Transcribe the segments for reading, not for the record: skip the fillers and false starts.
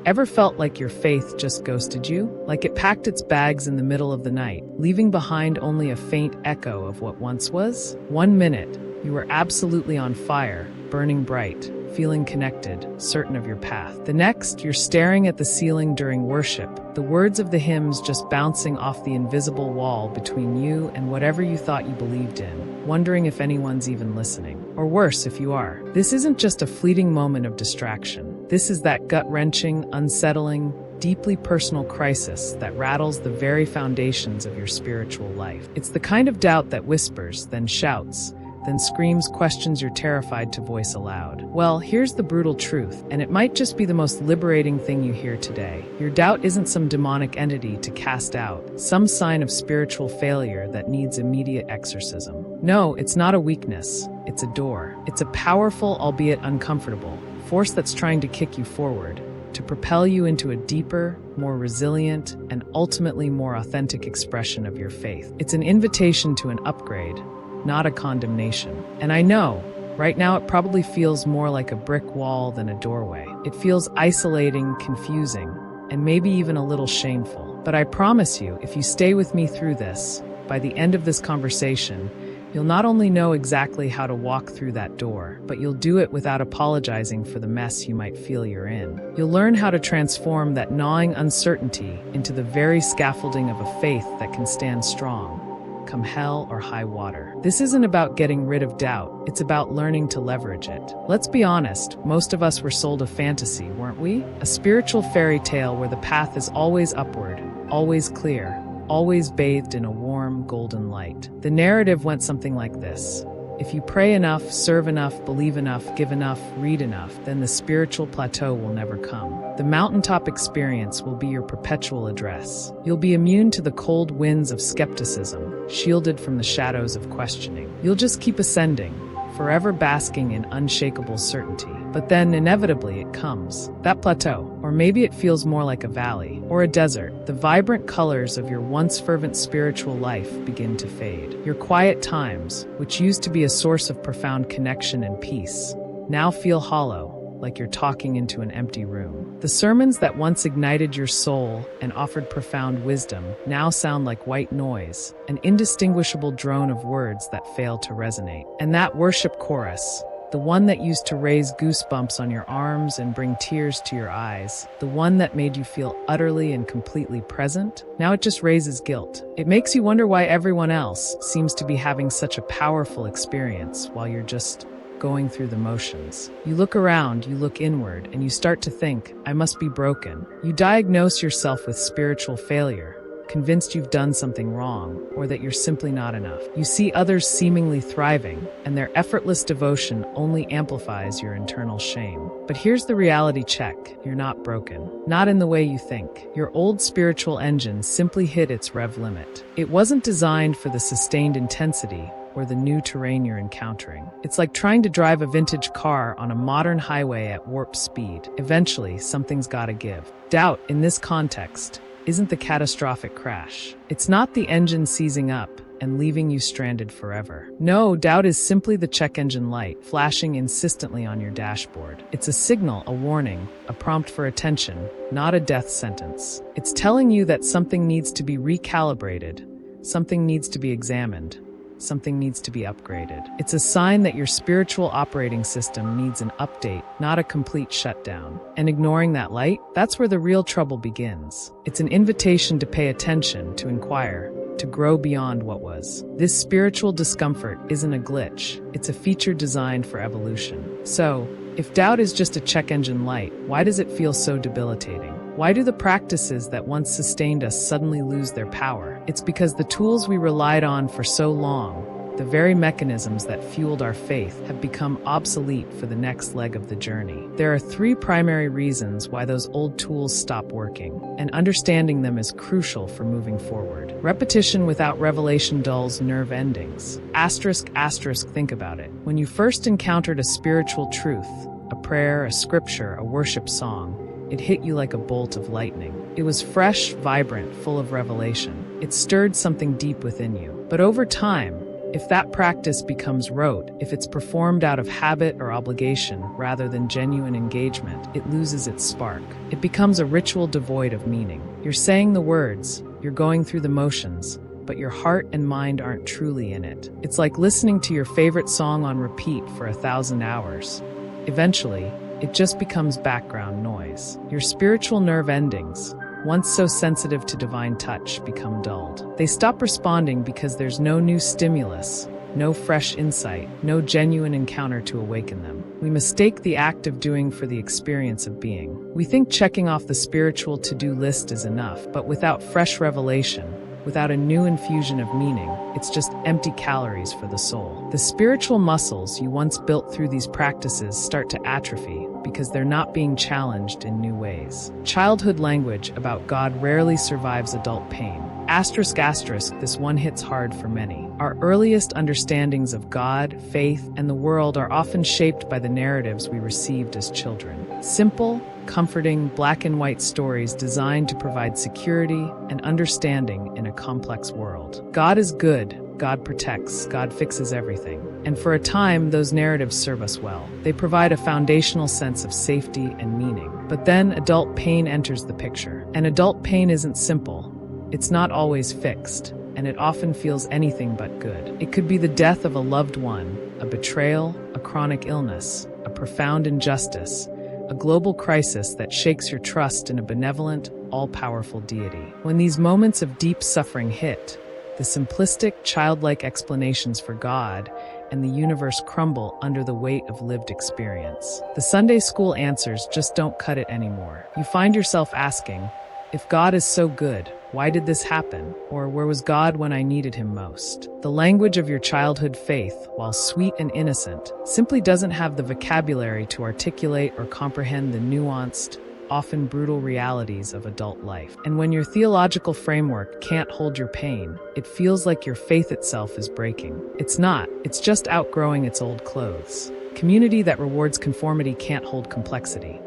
Ever felt like your faith just ghosted you? Like it packed its bags in the middle of the night, leaving behind only a faint echo of what once was? 1 minute, you were absolutely on fire, burning bright, feeling connected, certain of your path. The next, you're staring at the ceiling during worship, the words of the hymns just bouncing off the invisible wall between you and whatever you thought you believed in, wondering if anyone's even listening. Or worse, if you are. This isn't just a fleeting moment of distraction. This is that gut-wrenching, unsettling, deeply personal crisis that rattles the very foundations of your spiritual life. It's the kind of doubt that whispers, then shouts, then screams questions you're terrified to voice aloud. Well, here's the brutal truth, and it might just be the most liberating thing you hear today. Your doubt isn't some demonic entity to cast out, some sign of spiritual failure that needs immediate exorcism. No, it's not a weakness. It's a door. It's a powerful, albeit uncomfortable, force that's trying to kick you forward, to propel you into a deeper, more resilient, and ultimately more authentic expression of your faith. It's an invitation to an upgrade, not a condemnation. And I know, right now it probably feels more like a brick wall than a doorway. It feels isolating, confusing, and maybe even a little shameful. But I promise you, if you stay with me through this, by the end of this conversation, you'll not only know exactly how to walk through that door, but you'll do it without apologizing for the mess you might feel you're in. You'll learn how to transform that gnawing uncertainty into the very scaffolding of a faith that can stand strong, come hell or high water. This isn't about getting rid of doubt, it's about learning to leverage it. Let's be honest, most of us were sold a fantasy, weren't we? A spiritual fairy tale where the path is always upward, always clear, always bathed in a warm, golden light. The narrative went something like this. If you pray enough, serve enough, believe enough, give enough, read enough, then the spiritual plateau will never come. The mountaintop experience will be your perpetual address. You'll be immune to the cold winds of skepticism, shielded from the shadows of questioning. You'll just keep ascending, forever basking in unshakable certainty. But then, inevitably, it comes. That plateau. Or maybe it feels more like a valley or a desert. The vibrant colors of your once fervent spiritual life begin to fade. Your quiet times, which used to be a source of profound connection and peace, now feel hollow, like you're talking into an empty room. The sermons that once ignited your soul and offered profound wisdom now sound like white noise, an indistinguishable drone of words that fail to resonate. And that worship chorus, the one that used to raise goosebumps on your arms and bring tears to your eyes, the one that made you feel utterly and completely present, now it just raises guilt. It makes you wonder why everyone else seems to be having such a powerful experience while you're just going through the motions. You look around, you look inward, and you start to think, I must be broken. You diagnose yourself with spiritual failure, convinced you've done something wrong, or that you're simply not enough. You see others seemingly thriving, and their effortless devotion only amplifies your internal shame. But here's the reality check. You're not broken. Not in the way you think. Your old spiritual engine simply hit its rev limit. It wasn't designed for the sustained intensity or the new terrain you're encountering. It's like trying to drive a vintage car on a modern highway at warp speed. Eventually, something's gotta give. Doubt, in this context, isn't the catastrophic crash. It's not the engine seizing up and leaving you stranded forever. No, doubt is simply the check engine light, flashing insistently on your dashboard. It's a signal, a warning, a prompt for attention, not a death sentence. It's telling you that something needs to be recalibrated, something needs to be examined, something needs to be upgraded. It's a sign that your spiritual operating system needs an update, not a complete shutdown. And ignoring that light, that's where the real trouble begins. It's an invitation to pay attention, to inquire, to grow beyond what was. This spiritual discomfort isn't a glitch. It's a feature designed for evolution. So, if doubt is just a check engine light, why does it feel so debilitating? Why do the practices that once sustained us suddenly lose their power? It's because the tools we relied on for so long, the very mechanisms that fueled our faith, have become obsolete for the next leg of the journey. There are 3 primary reasons why those old tools stop working, and understanding them is crucial for moving forward. Repetition without revelation dulls nerve endings. Asterisk, asterisk, think about it. When you first encountered a spiritual truth, a prayer, a scripture, a worship song, it hit you like a bolt of lightning. It was fresh, vibrant, full of revelation. It stirred something deep within you. But over time, If that practice becomes rote, if it's performed out of habit or obligation rather than genuine engagement, it loses its spark. It becomes a ritual devoid of meaning. You're saying the words, you're going through the motions, but your heart and mind aren't truly in it. It's like listening to your favorite song on repeat for 1,000 hours. Eventually, it just becomes background noise. Your spiritual nerve endings, once so sensitive to divine touch, become dulled. They stop responding because there's no new stimulus, no fresh insight, no genuine encounter to awaken them. We mistake the act of doing for the experience of being. We think checking off the spiritual to-do list is enough, but without fresh revelation, without a new infusion of meaning, it's just empty calories for the soul. The spiritual muscles you once built through these practices start to atrophy because they're not being challenged in new ways. Childhood language about God rarely survives adult pain. Asterisk, this one hits hard for many. Our earliest understandings of God, faith, and the world are often shaped by the narratives we received as children. Simple, comforting, black and white stories designed to provide security and understanding in a complex world. God is good, God protects, God fixes everything. And for a time, those narratives serve us well. They provide a foundational sense of safety and meaning. But then adult pain enters the picture. And adult pain isn't simple. It's not always fixed, and it often feels anything but good. It could be the death of a loved one, a betrayal, a chronic illness, a profound injustice, a global crisis that shakes your trust in a benevolent, all-powerful deity. When these moments of deep suffering hit, the simplistic, childlike explanations for God and the universe crumble under the weight of lived experience. The Sunday school answers just don't cut it anymore. You find yourself asking, if God is so good, why did this happen? Or where was God when I needed him most? The language of your childhood faith, while sweet and innocent, simply doesn't have the vocabulary to articulate or comprehend the nuanced, often brutal realities of adult life. And when your theological framework can't hold your pain, it feels like your faith itself is breaking. It's not, it's just outgrowing its old clothes. Community that rewards conformity can't hold complexity.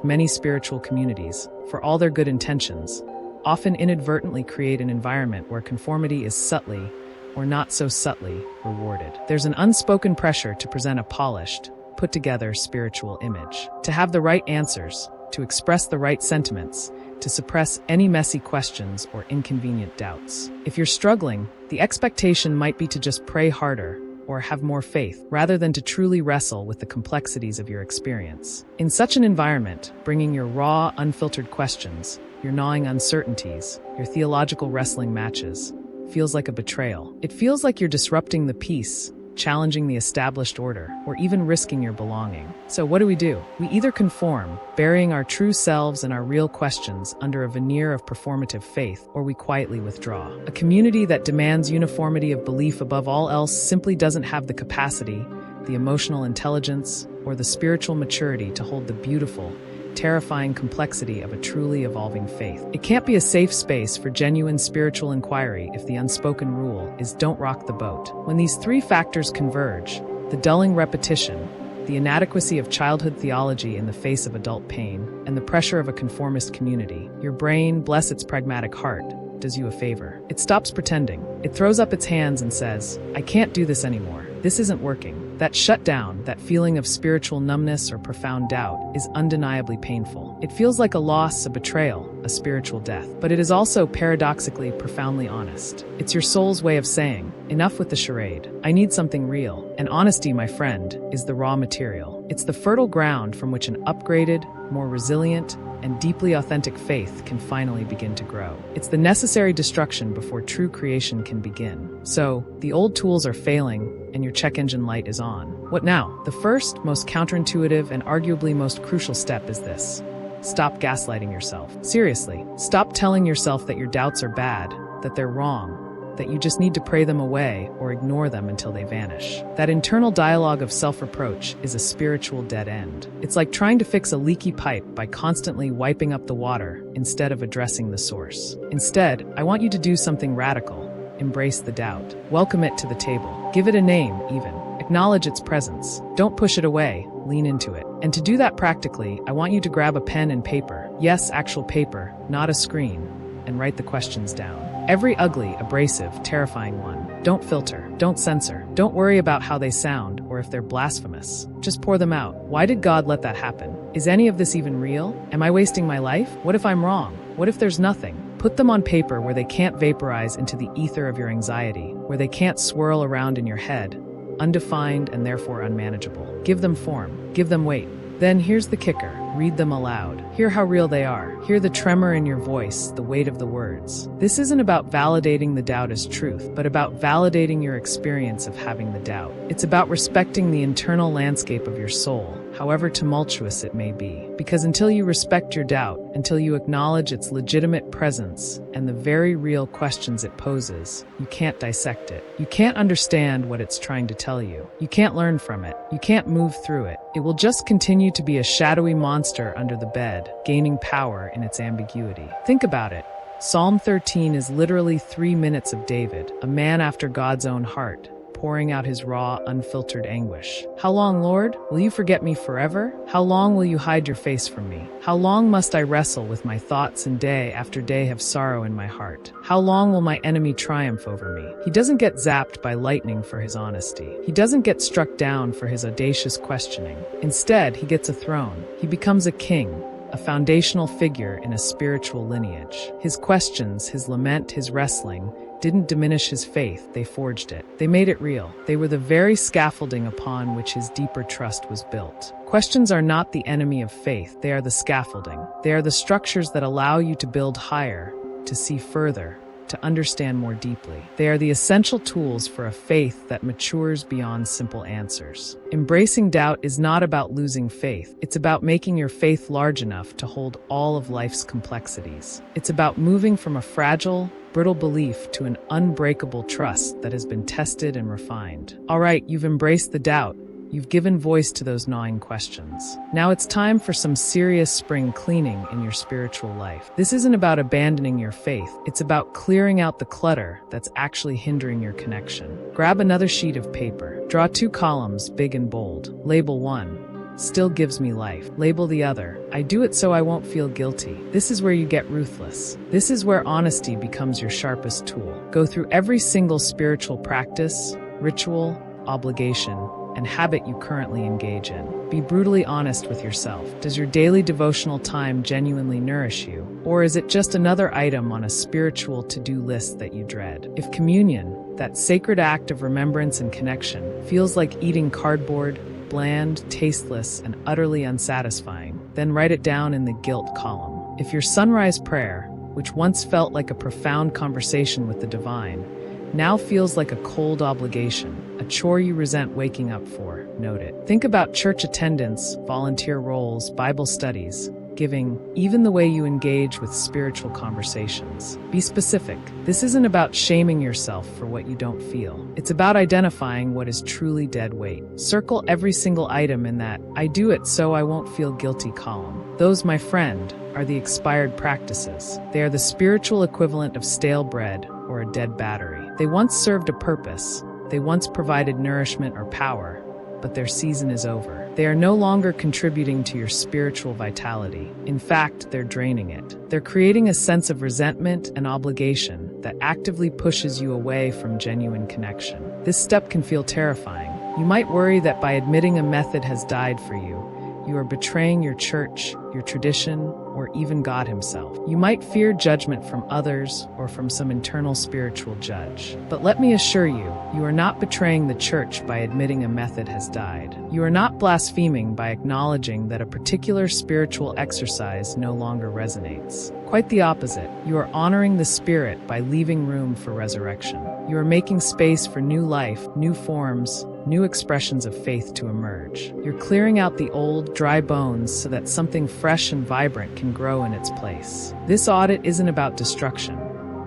Many spiritual communities, for all their good intentions, often inadvertently create an environment where conformity is subtly, or not so subtly, rewarded. There's an unspoken pressure to present a polished, put-together spiritual image, to have the right answers, to express the right sentiments, to suppress any messy questions or inconvenient doubts. If you're struggling, the expectation might be to just pray harder, or have more faith, rather than to truly wrestle with the complexities of your experience. In such an environment, bringing your raw, unfiltered questions, your gnawing uncertainties, your theological wrestling matches, feels like a betrayal. It feels like you're disrupting the peace, challenging the established order, or even risking your belonging. So what do? We either conform, burying our true selves and our real questions under a veneer of performative faith, or we quietly withdraw. A community that demands uniformity of belief above all else simply doesn't have the capacity, the emotional intelligence, or the spiritual maturity to hold the beautiful, terrifying complexity of a truly evolving faith. It can't be a safe space for genuine spiritual inquiry if the unspoken rule is don't rock the boat. When these three factors converge, the dulling repetition, the inadequacy of childhood theology in the face of adult pain, and the pressure of a conformist community, your brain, bless its pragmatic heart, does you a favor. It stops pretending. It throws up its hands and says, I can't do this anymore. This isn't working. That shutdown, that feeling of spiritual numbness or profound doubt, is undeniably painful. It feels like a loss, a betrayal, a spiritual death. But it is also paradoxically profoundly honest. It's your soul's way of saying, enough with the charade. I need something real. And honesty, my friend, is the raw material. It's the fertile ground from which an upgraded, more resilient, and deeply authentic faith can finally begin to grow. It's the necessary destruction before true creation can begin. So, the old tools are failing, and your check engine light is on. What now? The first, most counterintuitive, and arguably most crucial step is this. Stop gaslighting yourself. Seriously, stop telling yourself that your doubts are bad, that they're wrong, that you just need to pray them away or ignore them until they vanish. That internal dialogue of self-reproach is a spiritual dead end. It's like trying to fix a leaky pipe by constantly wiping up the water instead of addressing the source. Instead, I want you to do something radical. Embrace the doubt. Welcome it to the table. Give it a name, even. Acknowledge its presence. Don't push it away. Lean into it. And to do that practically, I want you to grab a pen and paper. Yes, actual paper, not a screen, and write the questions down. Every ugly, abrasive, terrifying one. Don't filter. Don't censor. Don't worry about how they sound or if they're blasphemous. Just pour them out. Why did God let that happen? Is any of this even real? Am I wasting my life? What if I'm wrong? What if there's nothing? Put them on paper where they can't vaporize into the ether of your anxiety, where they can't swirl around in your head, undefined and therefore unmanageable. Give them form. Give them weight. Then here's the kicker. Read them aloud. Hear how real they are. Hear the tremor in your voice, the weight of the words. This isn't about validating the doubt as truth, but about validating your experience of having the doubt. It's about respecting the internal landscape of your soul, however tumultuous it may be. Because until you respect your doubt, until you acknowledge its legitimate presence and the very real questions it poses, you can't dissect it. You can't understand what it's trying to tell you. You can't learn from it. You can't move through it. It will just continue to be a shadowy monster under the bed, gaining power in its ambiguity. Think about it. Psalm 13 is literally 3 minutes of David, a man after God's own heart, pouring out his raw, unfiltered anguish. How long, Lord? Will you forget me forever? How long will you hide your face from me? How long must I wrestle with my thoughts and day after day have sorrow in my heart? How long will my enemy triumph over me? He doesn't get zapped by lightning for his honesty. He doesn't get struck down for his audacious questioning. Instead, he gets a throne. He becomes a king, a foundational figure in a spiritual lineage. His questions, his lament, his wrestling didn't diminish his faith, they forged it. They made it real. They were the very scaffolding upon which his deeper trust was built. Questions are not the enemy of faith, they are the scaffolding. They are the structures that allow you to build higher, to see further, to understand more deeply. They are the essential tools for a faith that matures beyond simple answers. Embracing doubt is not about losing faith. It's about making your faith large enough to hold all of life's complexities. It's about moving from a fragile, brittle belief to an unbreakable trust that has been tested and refined. All right, you've embraced the doubt. You've given voice to those gnawing questions. Now it's time for some serious spring cleaning in your spiritual life. This isn't about abandoning your faith. It's about clearing out the clutter that's actually hindering your connection. Grab another sheet of paper. Draw 2 columns, big and bold. Label 1. Still gives me life. Label the other. I do it so I won't feel guilty. This is where you get ruthless. This is where honesty becomes your sharpest tool. Go through every single spiritual practice, ritual, obligation, and habit you currently engage in. Be brutally honest with yourself. Does your daily devotional time genuinely nourish you? Or is it just another item on a spiritual to-do list that you dread? If communion, that sacred act of remembrance and connection, feels like eating cardboard, bland, tasteless, and utterly unsatisfying, then write it down in the guilt column. If your sunrise prayer, which once felt like a profound conversation with the divine, now feels like a cold obligation, a chore you resent waking up for, note it. Think about church attendance, volunteer roles, Bible studies, giving, even the way you engage with spiritual conversations. Be specific. This isn't about shaming yourself for what you don't feel. It's about identifying what is truly dead weight. Circle every single item in that "I do it so I won't feel guilty" column. Those, my friend, are the expired practices. They are the spiritual equivalent of stale bread or a dead battery. They once served a purpose. They once provided nourishment or power, but their season is over. They are no longer contributing to your spiritual vitality. In fact, they're draining it. They're creating a sense of resentment and obligation that actively pushes you away from genuine connection. This step can feel terrifying. You might worry that by admitting a method has died for you, you are betraying your church, your tradition, or even God himself. You might fear judgment from others or from some internal spiritual judge. But let me assure you, you are not betraying the church by admitting a method has died. You are not blaspheming by acknowledging that a particular spiritual exercise no longer resonates. Quite the opposite. You are honoring the Spirit by leaving room for resurrection. You are making space for new life, new forms, new expressions of faith to emerge. You're clearing out the old, dry bones so that something fresh and vibrant can grow in its place. This audit isn't about destruction.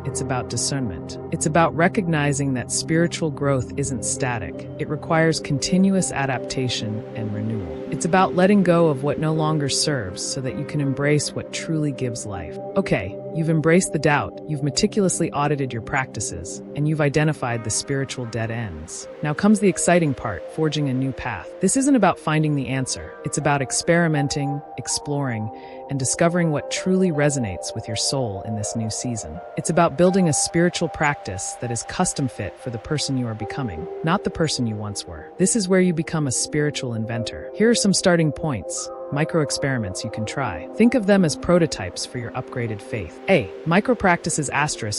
It's about discernment. It's about recognizing that spiritual growth isn't static. It requires continuous adaptation and renewal. It's about letting go of what no longer serves so that you can embrace what truly gives life. Okay, You've embraced the doubt, you've meticulously audited your practices, and you've identified the spiritual dead ends. Now comes the exciting part, forging a new path. This isn't about finding the answer. It's about experimenting, exploring, and discovering what truly resonates with your soul in this new season. It's about building a spiritual practice that is custom fit for the person you are becoming, not the person you once were. This is where you become a spiritual inventor. Here are some starting points. Micro-experiments you can try. Think of them as prototypes for your upgraded faith. A. Micro-practices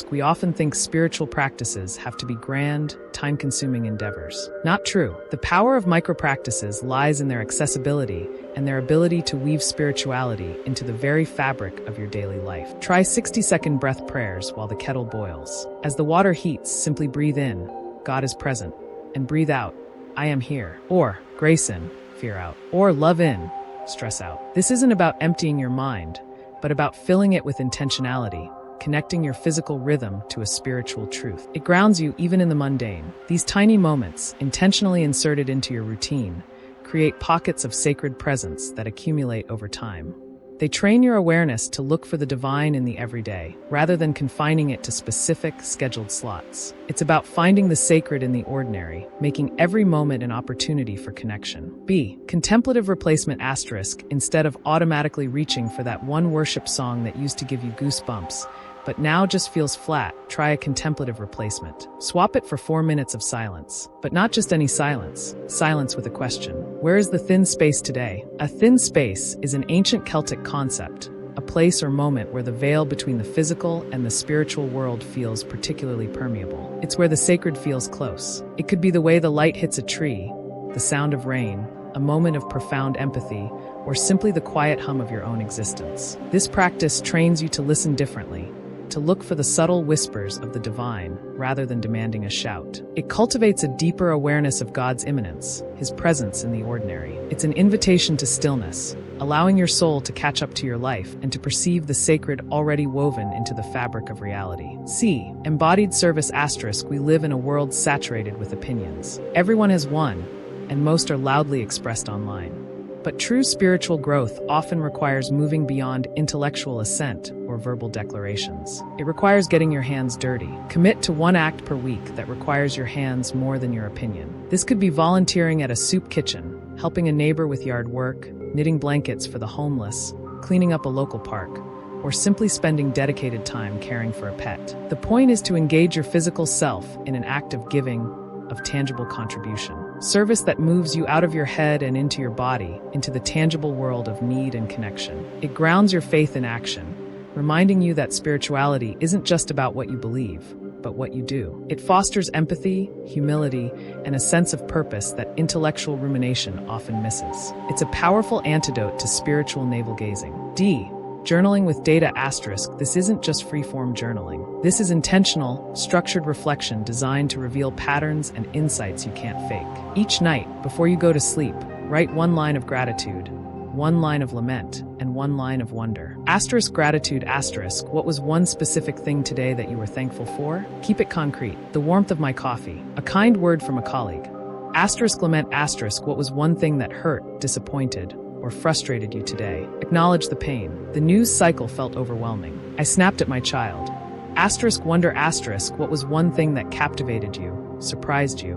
*. We often think spiritual practices have to be grand, time-consuming endeavors. Not true. The power of micro-practices lies in their accessibility and their ability to weave spirituality into the very fabric of your daily life. Try 60-second breath prayers while the kettle boils. As the water heats, simply breathe in, God is present, and breathe out, I am here. Or grace in, fear out. Or love in, stress out. This isn't about emptying your mind, but about filling it with intentionality, connecting your physical rhythm to a spiritual truth. It grounds you even in the mundane. These tiny moments, intentionally inserted into your routine, create pockets of sacred presence that accumulate over time. They train your awareness to look for the divine in the everyday, rather than confining it to specific, scheduled slots. It's about finding the sacred in the ordinary, making every moment an opportunity for connection. B. Contemplative replacement *. Instead of automatically reaching for that one worship song that used to give you goosebumps, but now just feels flat, try a contemplative replacement. Swap it for 4 minutes of silence. But not just any silence. Silence with a question. Where is the thin space today? A thin space is an ancient Celtic concept, a place or moment where the veil between the physical and the spiritual world feels particularly permeable. It's where the sacred feels close. It could be the way the light hits a tree, the sound of rain, a moment of profound empathy, or simply the quiet hum of your own existence. This practice trains you to listen differently, to look for the subtle whispers of the divine rather than demanding a shout. It cultivates a deeper awareness of God's immanence, His presence in the ordinary. It's an invitation to stillness, allowing your soul to catch up to your life and to perceive the sacred already woven into the fabric of reality. C. Embodied service *. We live in a world saturated with opinions. Everyone has one, and most are loudly expressed online. But true spiritual growth often requires moving beyond intellectual assent or verbal declarations. It requires getting your hands dirty. Commit to one act per week that requires your hands more than your opinion. This could be volunteering at a soup kitchen, helping a neighbor with yard work, knitting blankets for the homeless, cleaning up a local park, or simply spending dedicated time caring for a pet. The point is to engage your physical self in an act of giving, of tangible contribution. Service that moves you out of your head and into your body, into the tangible world of need and connection. It grounds your faith in action, reminding you that spirituality isn't just about what you believe, but what you do. It fosters empathy, humility, and a sense of purpose that intellectual rumination often misses. It's a powerful antidote to spiritual navel-gazing. D. Journaling with data *. This isn't just free-form journaling. This is intentional, structured reflection designed to reveal patterns and insights you can't fake. Each night, before you go to sleep, write one line of gratitude, one line of lament, and one line of wonder. Gratitude *. What was one specific thing today that you were thankful for? Keep it concrete. The warmth of my coffee. A kind word from a colleague. Lament *. What was one thing that hurt, disappointed, or frustrated you today? Acknowledge the pain. The news cycle felt overwhelming. I snapped at my child. Wonder *. What was one thing that captivated you, surprised you,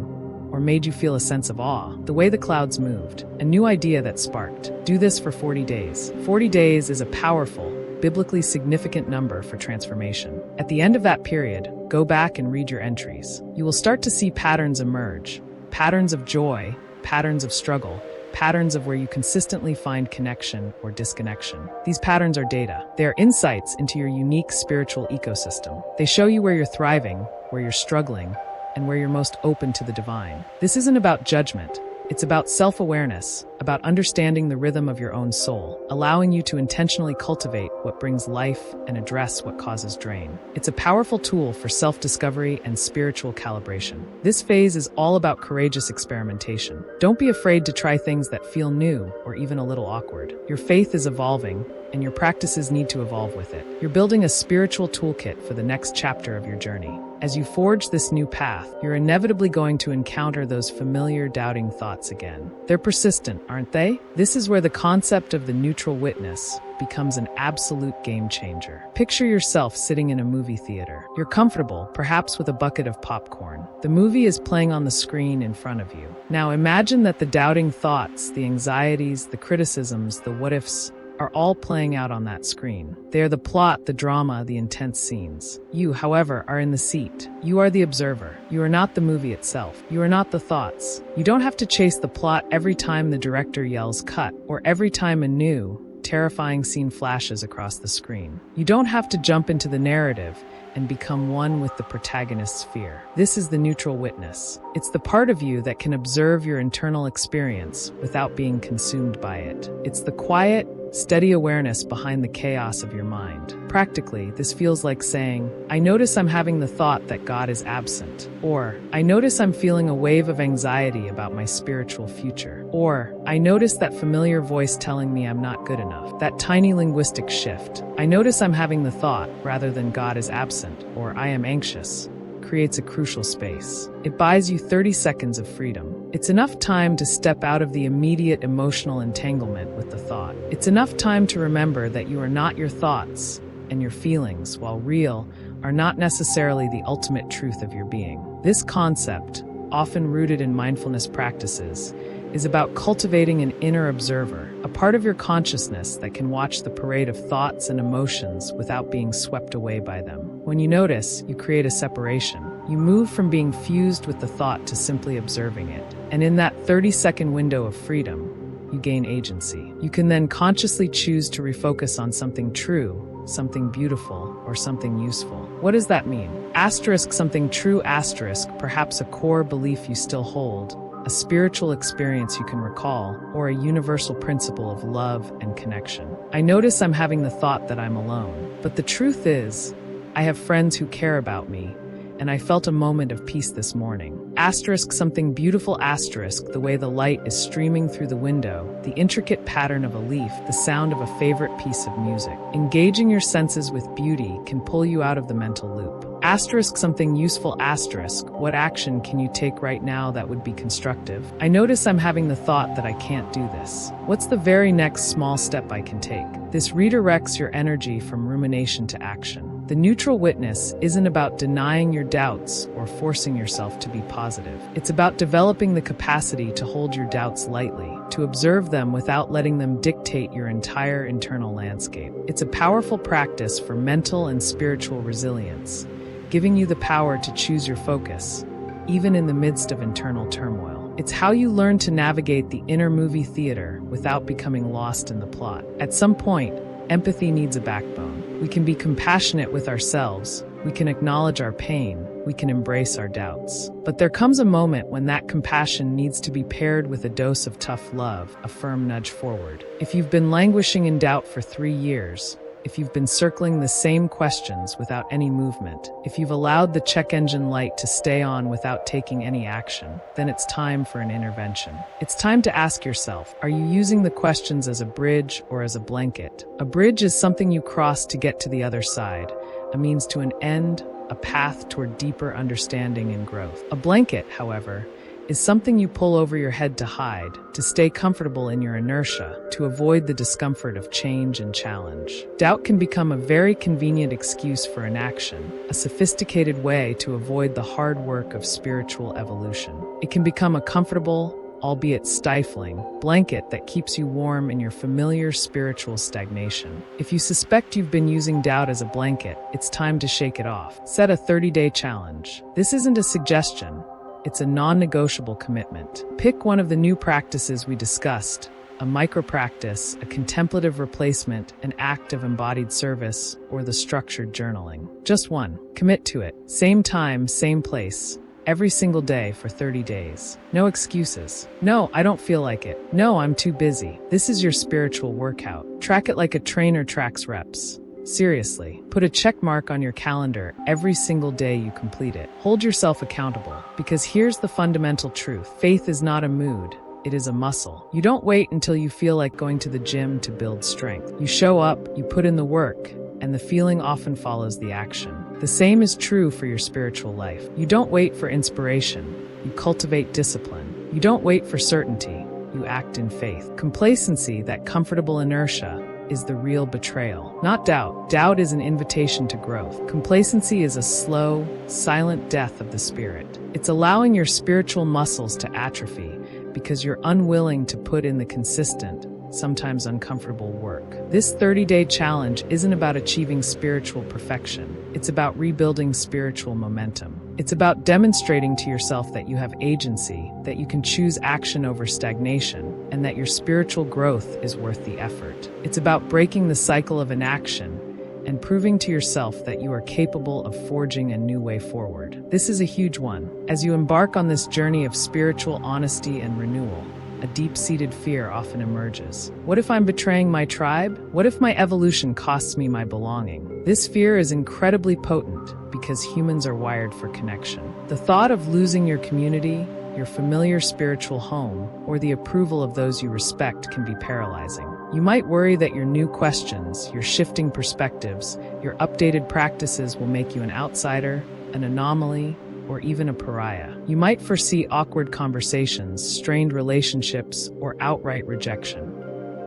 or made you feel a sense of awe? The way the clouds moved. A new idea that sparked. Do this for 40 days. 40 days is a powerful, biblically significant number for transformation. At the end of that period, go back and read your entries. You will start to see patterns emerge. Patterns of joy, patterns of struggle, patterns of where you consistently find connection or disconnection. These patterns are data. They are insights into your unique spiritual ecosystem. They show you where you're thriving, where you're struggling, and where you're most open to the divine. This isn't about judgment. It's about self-awareness, about understanding the rhythm of your own soul, allowing you to intentionally cultivate what brings life and address what causes drain. It's a powerful tool for self-discovery and spiritual calibration. This phase is all about courageous experimentation. Don't be afraid to try things that feel new or even a little awkward. Your faith is evolving, and your practices need to evolve with it. You're building a spiritual toolkit for the next chapter of your journey. As you forge this new path, you're inevitably going to encounter those familiar doubting thoughts again. They're persistent, aren't they? This is where the concept of the neutral witness becomes an absolute game changer. Picture yourself sitting in a movie theater. You're comfortable, perhaps with a bucket of popcorn. The movie is playing on the screen in front of you. Now imagine that the doubting thoughts, the anxieties, the criticisms, the what-ifs, are all playing out on that screen. They are the plot, the drama, the intense scenes. You, however, are in the seat. You are the observer. You are not the movie itself. You are not the thoughts. You don't have to chase the plot every time the director yells cut, or every time a new, terrifying scene flashes across the screen. You don't have to jump into the narrative and become one with the protagonist's fear. This is the neutral witness. It's the part of you that can observe your internal experience without being consumed by it. It's the quiet, steady awareness behind the chaos of your mind. Practically, this feels like saying, I notice I'm having the thought that God is absent. Or, I notice I'm feeling a wave of anxiety about my spiritual future. Or, I notice that familiar voice telling me I'm not good enough. That tiny linguistic shift. I notice I'm having the thought, rather than God is absent, or I am anxious, creates a crucial space. It buys you 30 seconds of freedom. It's enough time to step out of the immediate emotional entanglement with the thought. It's enough time to remember that you are not your thoughts, and your feelings, while real, are not necessarily the ultimate truth of your being. This concept, often rooted in mindfulness practices, is about cultivating an inner observer, a part of your consciousness that can watch the parade of thoughts and emotions without being swept away by them. When you notice, you create a separation. You move from being fused with the thought to simply observing it. And in that 30-second window of freedom, you gain agency. You can then consciously choose to refocus on something true, something beautiful, or something useful. What does that mean? Asterisk something true, asterisk, perhaps a core belief you still hold, a spiritual experience you can recall, or a universal principle of love and connection. I notice I'm having the thought that I'm alone, but the truth is, I have friends who care about me, and I felt a moment of peace this morning. Asterisk something beautiful, asterisk the way the light is streaming through the window, the intricate pattern of a leaf, the sound of a favorite piece of music. Engaging your senses with beauty can pull you out of the mental loop. Asterisk something useful, asterisk what action can you take right now that would be constructive? I notice I'm having the thought that I can't do this. What's the very next small step I can take? This redirects your energy from rumination to action. The neutral witness isn't about denying your doubts or forcing yourself to be positive. It's about developing the capacity to hold your doubts lightly, to observe them without letting them dictate your entire internal landscape. It's a powerful practice for mental and spiritual resilience, giving you the power to choose your focus, even in the midst of internal turmoil. It's how you learn to navigate the inner movie theater without becoming lost in the plot. At some point, empathy needs a backbone. We can be compassionate with ourselves, we can acknowledge our pain, we can embrace our doubts. But there comes a moment when that compassion needs to be paired with a dose of tough love, a firm nudge forward. If you've been languishing in doubt for 3 years, if you've been circling the same questions without any movement, if you've allowed the check engine light to stay on without taking any action, then it's time for an intervention. It's time to ask yourself, are you using the questions as a bridge or as a blanket? A bridge is something you cross to get to the other side, a means to an end, a path toward deeper understanding and growth. A blanket, however, is something you pull over your head to hide, to stay comfortable in your inertia, to avoid the discomfort of change and challenge. Doubt can become a very convenient excuse for inaction, a sophisticated way to avoid the hard work of spiritual evolution. It can become a comfortable, albeit stifling, blanket that keeps you warm in your familiar spiritual stagnation. If you suspect you've been using doubt as a blanket, it's time to shake it off. Set a 30-day challenge. This isn't a suggestion. It's a non-negotiable commitment. Pick one of the new practices we discussed, a micro-practice, a contemplative replacement, an act of embodied service, or the structured journaling. Just one. Commit to it. Same time, same place. Every single day for 30 days. No excuses. No, I don't feel like it. No, I'm too busy. This is your spiritual workout. Track it like a trainer tracks reps. Seriously, put a check mark on your calendar every single day you complete it. Hold yourself accountable, because here's the fundamental truth. Faith is not a mood, it is a muscle. You don't wait until you feel like going to the gym to build strength. You show up, you put in the work, and the feeling often follows the action. The same is true for your spiritual life. You don't wait for inspiration, you cultivate discipline. You don't wait for certainty, you act in faith. Complacency, that comfortable inertia, is the real betrayal, not doubt. Doubt is an invitation to growth. Complacency is a slow, silent death of the spirit. It's allowing your spiritual muscles to atrophy because you're unwilling to put in the consistent, sometimes uncomfortable work. This 30-day challenge isn't about achieving spiritual perfection. It's about rebuilding spiritual momentum. It's about demonstrating to yourself that you have agency, that you can choose action over stagnation, and that your spiritual growth is worth the effort. It's about breaking the cycle of inaction and proving to yourself that you are capable of forging a new way forward. This is a huge one. As you embark on this journey of spiritual honesty and renewal, a deep-seated fear often emerges. What if I'm betraying my tribe? What if my evolution costs me my belonging? This fear is incredibly potent because humans are wired for connection. The thought of losing your community, your familiar spiritual home, or the approval of those you respect can be paralyzing. You might worry that your new questions, your shifting perspectives, your updated practices will make you an outsider, an anomaly, or even a pariah. You might foresee awkward conversations, strained relationships, or outright rejection.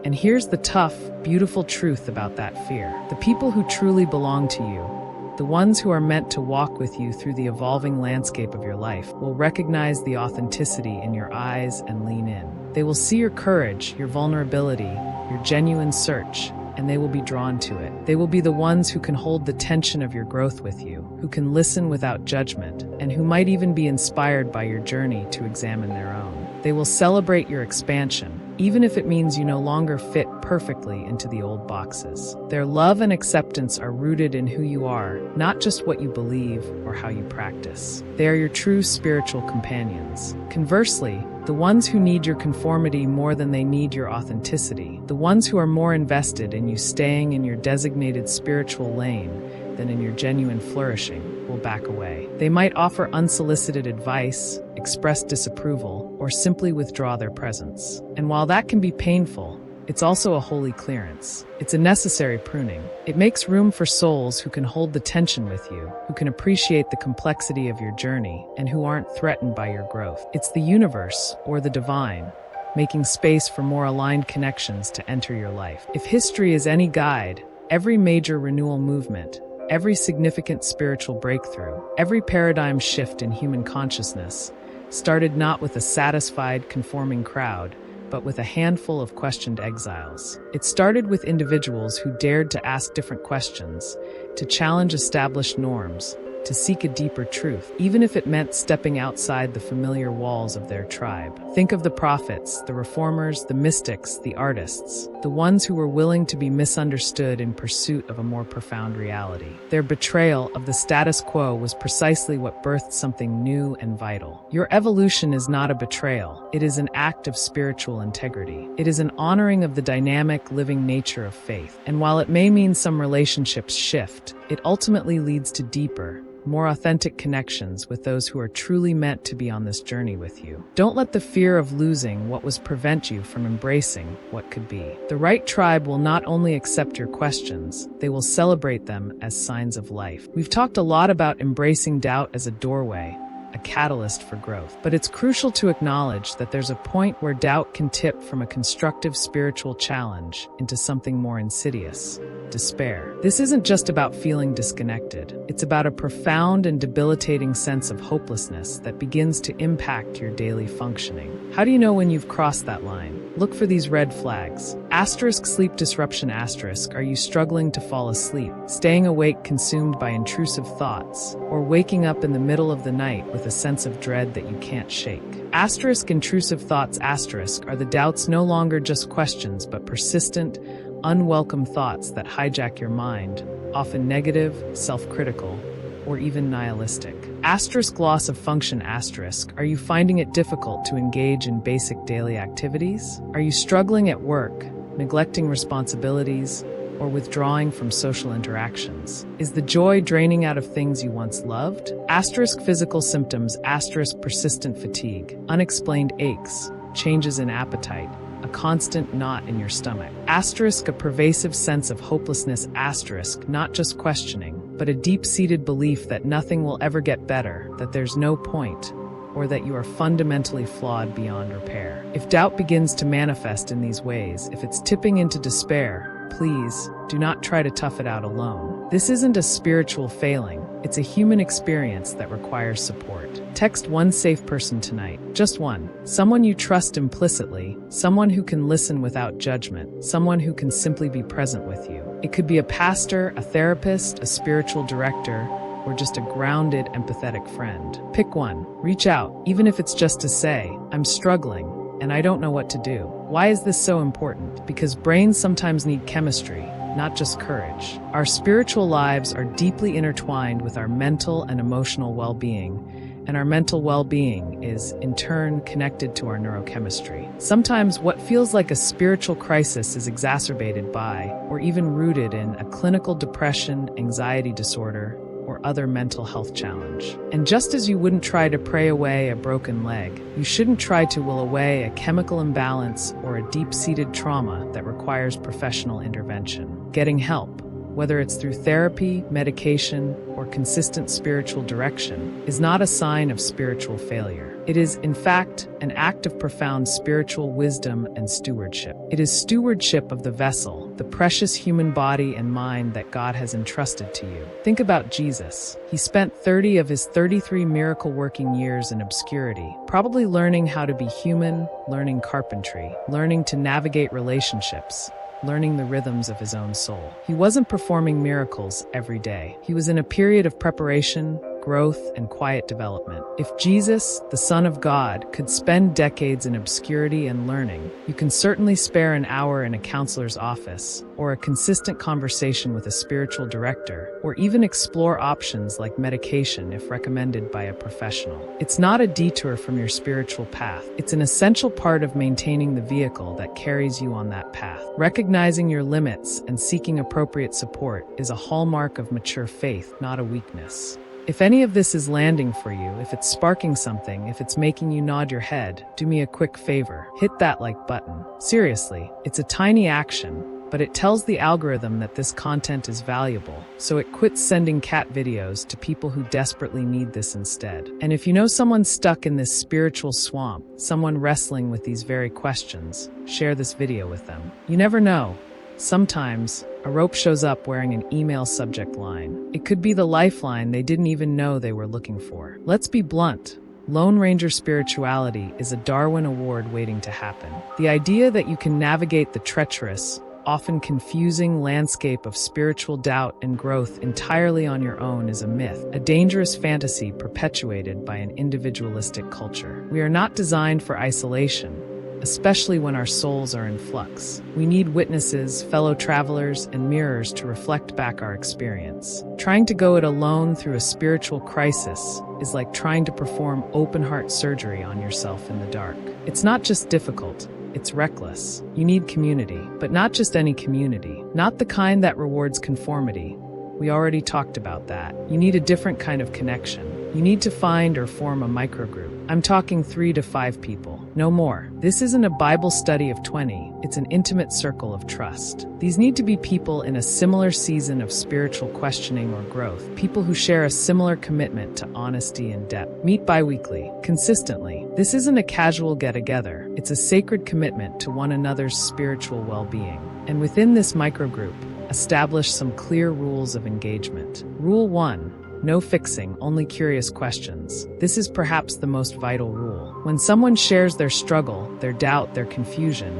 And here's the tough, beautiful truth about that fear. The people who truly belong to you, the ones who are meant to walk with you through the evolving landscape of your life, will recognize the authenticity in your eyes and lean in. They will see your courage, your vulnerability, your genuine search, and they will be drawn to it. They will be the ones who can hold the tension of your growth with you, who can listen without judgment, and who might even be inspired by your journey to examine their own. They will celebrate your expansion, even if it means you no longer fit perfectly into the old boxes. Their love and acceptance are rooted in who you are, not just what you believe or how you practice. They are your true spiritual companions. Conversely, the ones who need your conformity more than they need your authenticity, the ones who are more invested in you staying in your designated spiritual lane than in your genuine flourishing, will back away. They might offer unsolicited advice, express disapproval, or simply withdraw their presence. And while that can be painful, it's also a holy clearance. It's a necessary pruning. It makes room for souls who can hold the tension with you, who can appreciate the complexity of your journey, and who aren't threatened by your growth. It's the universe, or the divine, making space for more aligned connections to enter your life. If history is any guide, every major renewal movement, every significant spiritual breakthrough, every paradigm shift in human consciousness started not with a satisfied, conforming crowd, but with a handful of questioned exiles. It started with individuals who dared to ask different questions, to challenge established norms, to seek a deeper truth, even if it meant stepping outside the familiar walls of their tribe. Think of the prophets, the reformers, the mystics, the artists, the ones who were willing to be misunderstood in pursuit of a more profound reality. Their betrayal of the status quo was precisely what birthed something new and vital. Your evolution is not a betrayal. It is an act of spiritual integrity. It is an honoring of the dynamic, living nature of faith. And while it may mean some relationships shift, it ultimately leads to deeper, more authentic connections with those who are truly meant to be on this journey with you. Don't let the fear of losing what was prevent you from embracing what could be. The right tribe will not only accept your questions, they will celebrate them as signs of life. We've talked a lot about embracing doubt as a doorway, a catalyst for growth. But it's crucial to acknowledge that there's a point where doubt can tip from a constructive spiritual challenge into something more insidious: despair. This isn't just about feeling disconnected. It's about a profound and debilitating sense of hopelessness that begins to impact your daily functioning. How do you know when you've crossed that line? Look for these red flags. Asterisk sleep disruption asterisk. Are you struggling to fall asleep, staying awake consumed by intrusive thoughts, or waking up in the middle of the night with a sense of dread that you can't shake? Asterisk intrusive thoughts asterisk are the doubts no longer just questions but persistent, unwelcome thoughts that hijack your mind, often negative, self-critical, or even nihilistic. Asterisk loss of function asterisk. Are you finding it difficult to engage in basic daily activities? Are you struggling at work, neglecting responsibilities, or withdrawing from social interactions? Is the joy draining out of things you once loved? Asterisk physical symptoms asterisk persistent fatigue, unexplained aches, changes in appetite, a constant knot in your stomach. Asterisk a pervasive sense of hopelessness asterisk not just questioning, but a deep-seated belief that nothing will ever get better, that there's no point, or that you are fundamentally flawed beyond repair. If doubt begins to manifest in these ways, if it's tipping into despair, please do not try to tough it out alone. This isn't a spiritual failing, it's a human experience that requires support. Text one safe person tonight, just one. Someone you trust implicitly, someone who can listen without judgment, someone who can simply be present with you. It could be a pastor, a therapist, a spiritual director, or just a grounded, empathetic friend. Pick one. Reach out, even if it's just to say, I'm struggling, and I don't know what to do. Why is this so important? Because brains sometimes need chemistry, not just courage. Our spiritual lives are deeply intertwined with our mental and emotional well-being, and our mental well-being is, in turn, connected to our neurochemistry. Sometimes what feels like a spiritual crisis is exacerbated by, or even rooted in, a clinical depression, anxiety disorder, or other mental health challenge. And just as you wouldn't try to pray away a broken leg, you shouldn't try to will away a chemical imbalance or a deep-seated trauma that requires professional intervention. Getting help, whether it's through therapy, medication, or consistent spiritual direction, is not a sign of spiritual failure. It is, in fact, an act of profound spiritual wisdom and stewardship. It is stewardship of the vessel, the precious human body and mind that God has entrusted to you. Think about Jesus. He spent 30 of his 33 miracle-working years in obscurity, probably learning how to be human, learning carpentry, learning to navigate relationships, learning the rhythms of his own soul. He wasn't performing miracles every day. He was in a period of preparation, growth, and quiet development. If Jesus, the Son of God, could spend decades in obscurity and learning, you can certainly spare an hour in a counselor's office, or a consistent conversation with a spiritual director, or even explore options like medication if recommended by a professional. It's not a detour from your spiritual path. It's an essential part of maintaining the vehicle that carries you on that path. Recognizing your limits and seeking appropriate support is a hallmark of mature faith, not a weakness. If any of this is landing for you, if it's sparking something, if it's making you nod your head, do me a quick favor. Hit that like button. Seriously, it's a tiny action, but it tells the algorithm that this content is valuable, so it quits sending cat videos to people who desperately need this instead. And if you know someone stuck in this spiritual swamp, someone wrestling with these very questions, share this video with them. You never know. Sometimes, a rope shows up wearing an email subject line. It could be the lifeline they didn't even know they were looking for. Let's be blunt. Lone Ranger spirituality is a Darwin Award waiting to happen. The idea that you can navigate the treacherous, often confusing landscape of spiritual doubt and growth entirely on your own is a myth, a dangerous fantasy perpetuated by an individualistic culture. We are not designed for isolation, especially when our souls are in flux. We need witnesses, fellow travelers, and mirrors to reflect back our experience. Trying to go it alone through a spiritual crisis is like trying to perform open-heart surgery on yourself in the dark. It's not just difficult, it's reckless. You need community, but not just any community. Not the kind that rewards conformity. We already talked about that. You need a different kind of connection. You need to find or form a microgroup. I'm talking 3 to 5 people, no more. This isn't a Bible study of 20, it's an intimate circle of trust. These need to be people in a similar season of spiritual questioning or growth, people who share a similar commitment to honesty and depth. Meet bi-weekly, consistently. This isn't a casual get-together, it's a sacred commitment to one another's spiritual well-being. And within this microgroup, establish some clear rules of engagement. Rule 1. No fixing, only curious questions. This is perhaps the most vital rule. When someone shares their struggle, their doubt, their confusion,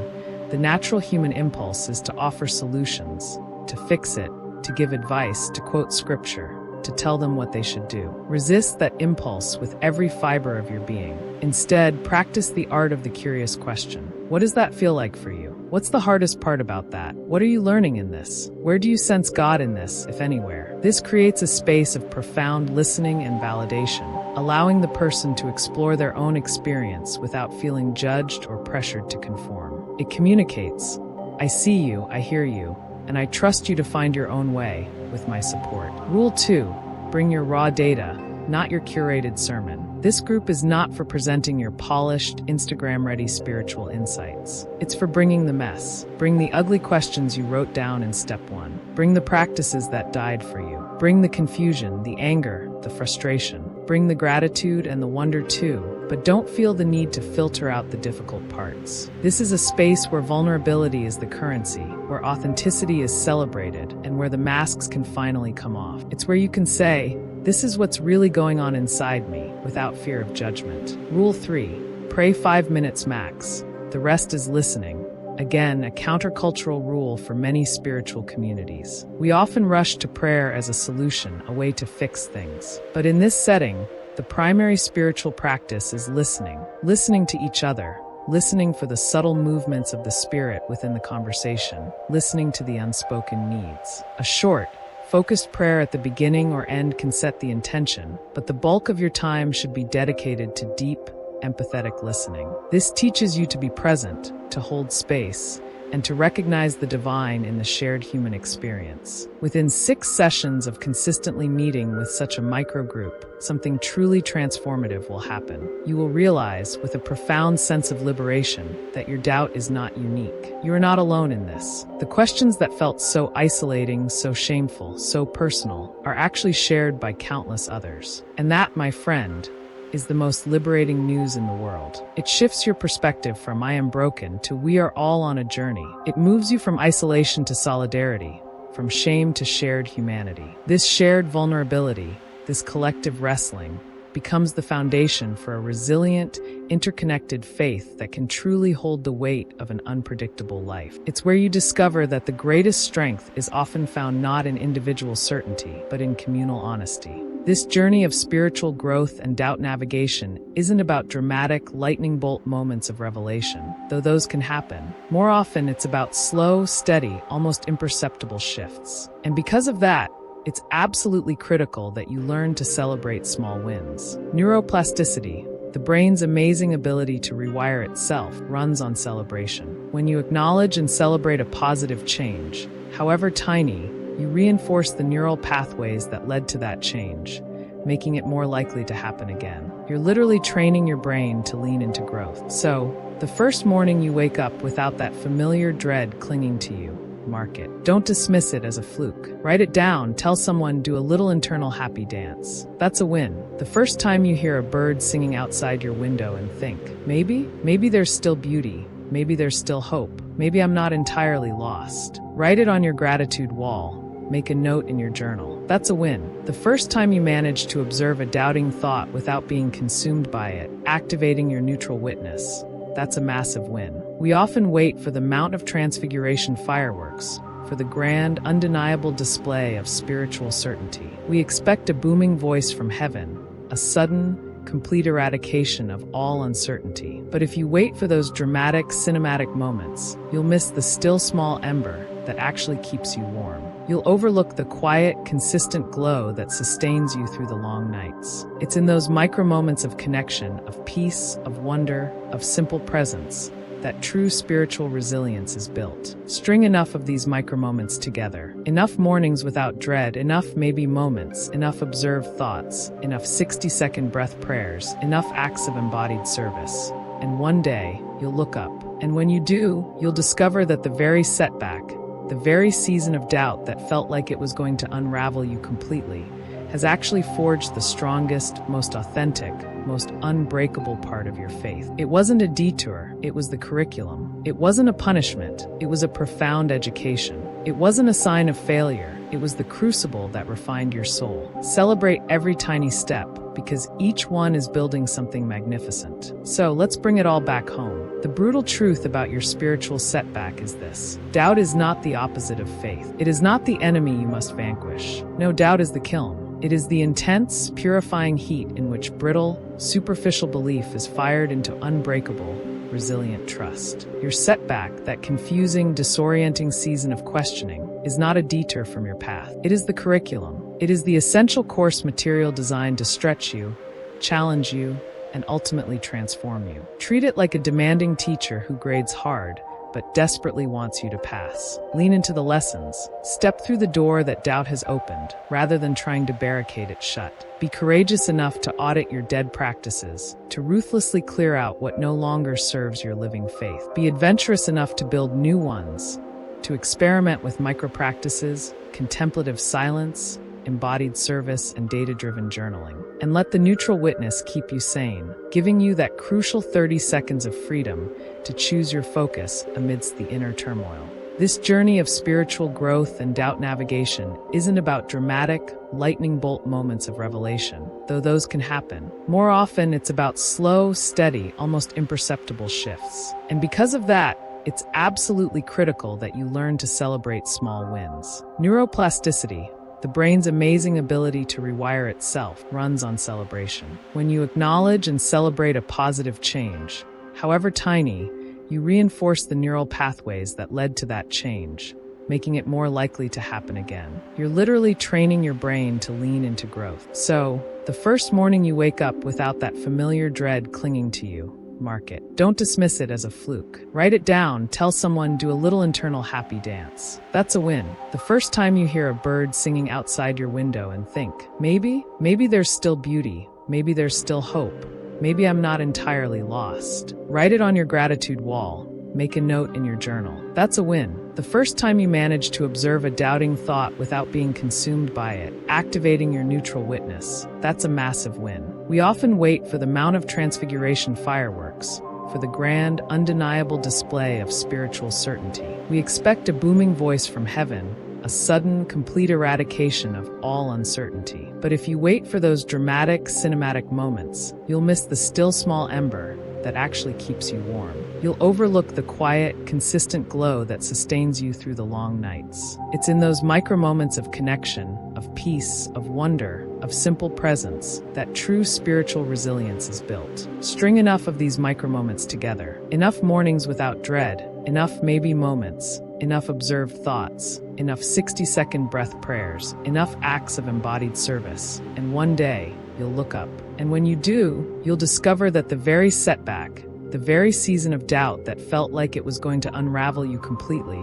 the natural human impulse is to offer solutions, to fix it, to give advice, to quote scripture, to tell them what they should do. Resist that impulse with every fiber of your being. Instead, practice the art of the curious question. What does that feel like for you? What's the hardest part about that? What are you learning in this? Where do you sense God in this, if anywhere? This creates a space of profound listening and validation, allowing the person to explore their own experience without feeling judged or pressured to conform. It communicates, I see you, I hear you, and I trust you to find your own way with my support. Rule 2, bring your raw data, not your curated sermon. This group is not for presenting your polished, Instagram-ready spiritual insights. It's for bringing the mess. Bring the ugly questions you wrote down in step 1. Bring the practices that died for you. Bring the confusion, the anger, the frustration. Bring the gratitude and the wonder too, but don't feel the need to filter out the difficult parts. This is a space where vulnerability is the currency, where authenticity is celebrated, and where the masks can finally come off. It's where you can say, "This is what's really going on inside me," without fear of judgment. Rule 3. Pray 5 minutes max. The rest is listening. Again, a countercultural rule for many spiritual communities. We often rush to prayer as a solution, a way to fix things. But in this setting, the primary spiritual practice is listening. Listening to each other. Listening for the subtle movements of the spirit within the conversation. Listening to the unspoken needs. A short, focused prayer at the beginning or end can set the intention, but the bulk of your time should be dedicated to deep, empathetic listening. This teaches you to be present, to hold space, and to recognize the divine in the shared human experience. Within 6 sessions of consistently meeting with such a microgroup, something truly transformative will happen. You will realize, with a profound sense of liberation, that your doubt is not unique. You are not alone in this. The questions that felt so isolating, so shameful, so personal, are actually shared by countless others. And that, my friend, is the most liberating news in the world. It shifts your perspective from "I am broken" to "we are all on a journey." It moves you from isolation to solidarity, from shame to shared humanity. This shared vulnerability, this collective wrestling, becomes the foundation for a resilient, interconnected faith that can truly hold the weight of an unpredictable life. It's where you discover that the greatest strength is often found not in individual certainty, but in communal honesty. This journey of spiritual growth and doubt navigation isn't about dramatic, lightning bolt moments of revelation, though those can happen. More often, it's about slow, steady, almost imperceptible shifts. And because of that, it's absolutely critical that you learn to celebrate small wins. Neuroplasticity, the brain's amazing ability to rewire itself, runs on celebration. When you acknowledge and celebrate a positive change, however tiny, you reinforce the neural pathways that led to that change, making it more likely to happen again. You're literally training your brain to lean into growth. So, the first morning you wake up without that familiar dread clinging to you, mark it. Don't dismiss it as a fluke. Write it down, tell someone, do a little internal happy dance. That's a win. The first time you hear a bird singing outside your window and think, maybe there's still beauty, maybe there's still hope, maybe I'm not entirely lost. Write it on your gratitude wall. Make a note in your journal. That's a win. The first time you manage to observe a doubting thought without being consumed by it, activating your neutral witness, that's a massive win. We often wait for the Mount of Transfiguration fireworks, for the grand, undeniable display of spiritual certainty. We expect a booming voice from heaven, a sudden, complete eradication of all uncertainty. But if you wait for those dramatic, cinematic moments, you'll miss the still small ember that actually keeps you warm. You'll overlook the quiet, consistent glow that sustains you through the long nights. It's in those micro moments of connection, of peace, of wonder, of simple presence, that true spiritual resilience is built. String enough of these micro moments together. Enough mornings without dread, enough maybe moments, enough observed thoughts, enough 60-second breath prayers, enough acts of embodied service. And one day, you'll look up. And when you do, you'll discover that the very setback, the very season of doubt that felt like it was going to unravel you completely, has actually forged the strongest, most authentic, most unbreakable part of your faith. It wasn't a detour, it was the curriculum. It wasn't a punishment, it was a profound education. It wasn't a sign of failure, it was the crucible that refined your soul. Celebrate every tiny step, because each one is building something magnificent. So let's bring it all back home. The brutal truth about your spiritual setback is this: doubt is not the opposite of faith. It is not the enemy you must vanquish. No, doubt is the kiln. It is the intense, purifying heat in which brittle, superficial belief is fired into unbreakable, resilient trust. Your setback, that confusing, disorienting season of questioning, is not a detour from your path. It is the curriculum. It is the essential course material designed to stretch you, challenge you, and ultimately transform you. Treat it like a demanding teacher who grades hard, but desperately wants you to pass. Lean into the lessons. Step through the door that doubt has opened, rather than trying to barricade it shut. Be courageous enough to audit your dead practices, to ruthlessly clear out what no longer serves your living faith. Be adventurous enough to build new ones, to experiment with micro-practices, contemplative silence, embodied service, and data-driven journaling. And let the neutral witness keep you sane, giving you that crucial 30 seconds of freedom to choose your focus amidst the inner turmoil. This journey of spiritual growth and doubt navigation isn't about dramatic, lightning bolt moments of revelation, though those can happen. More often, it's about slow, steady, almost imperceptible shifts. And because of that, it's absolutely critical that you learn to celebrate small wins. Neuroplasticity, the brain's amazing ability to rewire itself, runs on celebration. When you acknowledge and celebrate a positive change, however tiny, you reinforce the neural pathways that led to that change, making it more likely to happen again. You're literally training your brain to lean into growth. So, the first morning you wake up without that familiar dread clinging to you, mark it. Don't dismiss it as a fluke. Write it down, tell someone, do a little internal happy dance. That's a win. The first time you hear a bird singing outside your window and think, maybe there's still beauty, maybe there's still hope. Maybe I'm not entirely lost. Write it on your gratitude wall. Make a note in your journal. That's a win. The first time you manage to observe a doubting thought without being consumed by it, activating your neutral witness, that's a massive win. We often wait for the Mount of Transfiguration fireworks, for the grand, undeniable display of spiritual certainty. We expect a booming voice from heaven, a sudden, complete eradication of all uncertainty. But if you wait for those dramatic, cinematic moments, you'll miss the still small ember that actually keeps you warm. You'll overlook the quiet, consistent glow that sustains you through the long nights. It's in those micro moments of connection, of peace, of wonder, of simple presence, that true spiritual resilience is built. String enough of these micro moments together, enough mornings without dread, enough maybe moments, enough observed thoughts, enough 60-second breath prayers, enough acts of embodied service, and one day, you'll look up. And when you do, you'll discover that the very setback, the very season of doubt that felt like it was going to unravel you completely,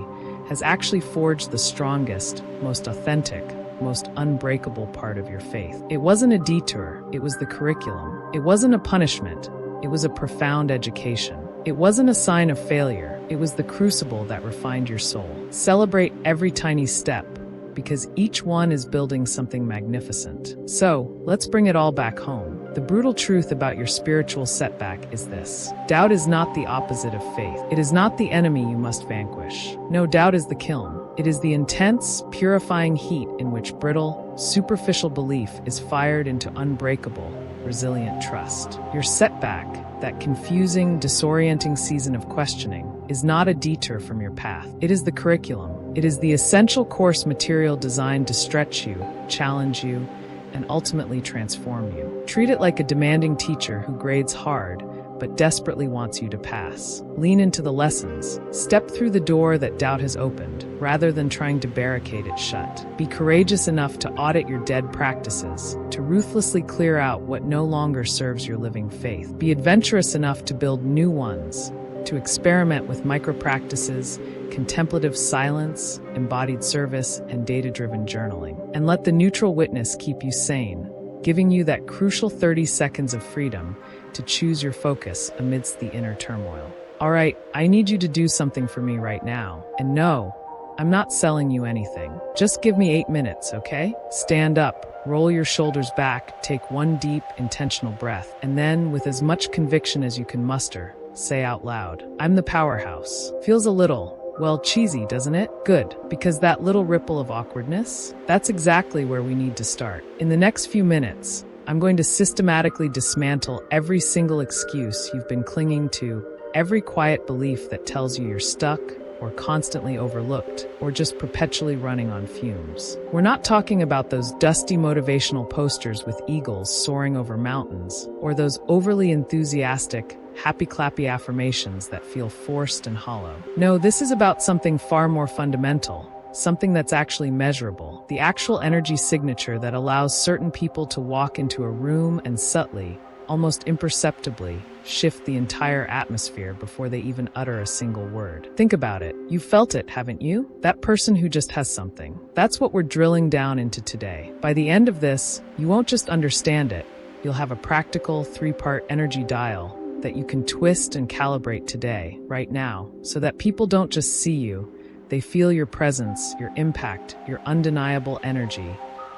has actually forged the strongest, most authentic, most unbreakable part of your faith. It wasn't a detour, it was the curriculum. It wasn't a punishment, it was a profound education. It wasn't a sign of failure, it was the crucible that refined your soul. Celebrate every tiny step, because each one is building something magnificent. So, let's bring it all back home. The brutal truth about your spiritual setback is this: doubt is not the opposite of faith. It is not the enemy you must vanquish. No, doubt is the kiln. It is the intense, purifying heat in which brittle, superficial belief is fired into unbreakable, resilient trust. Your setback, that confusing, disorienting season of questioning, is not a detour from your path. It is the curriculum. It is the essential course material designed to stretch you, challenge you, and ultimately transform you. Treat it like a demanding teacher who grades hard, but desperately wants you to pass. Lean into the lessons. Step through the door that doubt has opened, rather than trying to barricade it shut. Be courageous enough to audit your dead practices, to ruthlessly clear out what no longer serves your living faith. Be adventurous enough to build new ones, to experiment with micro-practices, contemplative silence, embodied service, and data-driven journaling. And let the neutral witness keep you sane, giving you that crucial 30 seconds of freedom to choose your focus amidst the inner turmoil. All right, I need you to do something for me right now. And no, I'm not selling you anything. Just give me 8 minutes, okay? Stand up, roll your shoulders back, take one deep, intentional breath, and then, with as much conviction as you can muster, say out loud, "I'm the powerhouse." Feels a little, well, cheesy, doesn't it? Good, because that little ripple of awkwardness, that's exactly where we need to start. In the next few minutes, I'm going to systematically dismantle every single excuse you've been clinging to, every quiet belief that tells you you're stuck, or constantly overlooked, or just perpetually running on fumes. We're not talking about those dusty motivational posters with eagles soaring over mountains, or those overly enthusiastic, happy-clappy affirmations that feel forced and hollow. No, this is about something far more fundamental, something that's actually measurable, the actual energy signature that allows certain people to walk into a room and subtly, almost imperceptibly, shift the entire atmosphere before they even utter a single word. Think about it. You've felt it, haven't you? That person who just has something. That's what we're drilling down into today. By the end of this, you won't just understand it. You'll have a practical 3-part energy dial that you can twist and calibrate today, right now, so that people don't just see you, they feel your presence, your impact, your undeniable energy,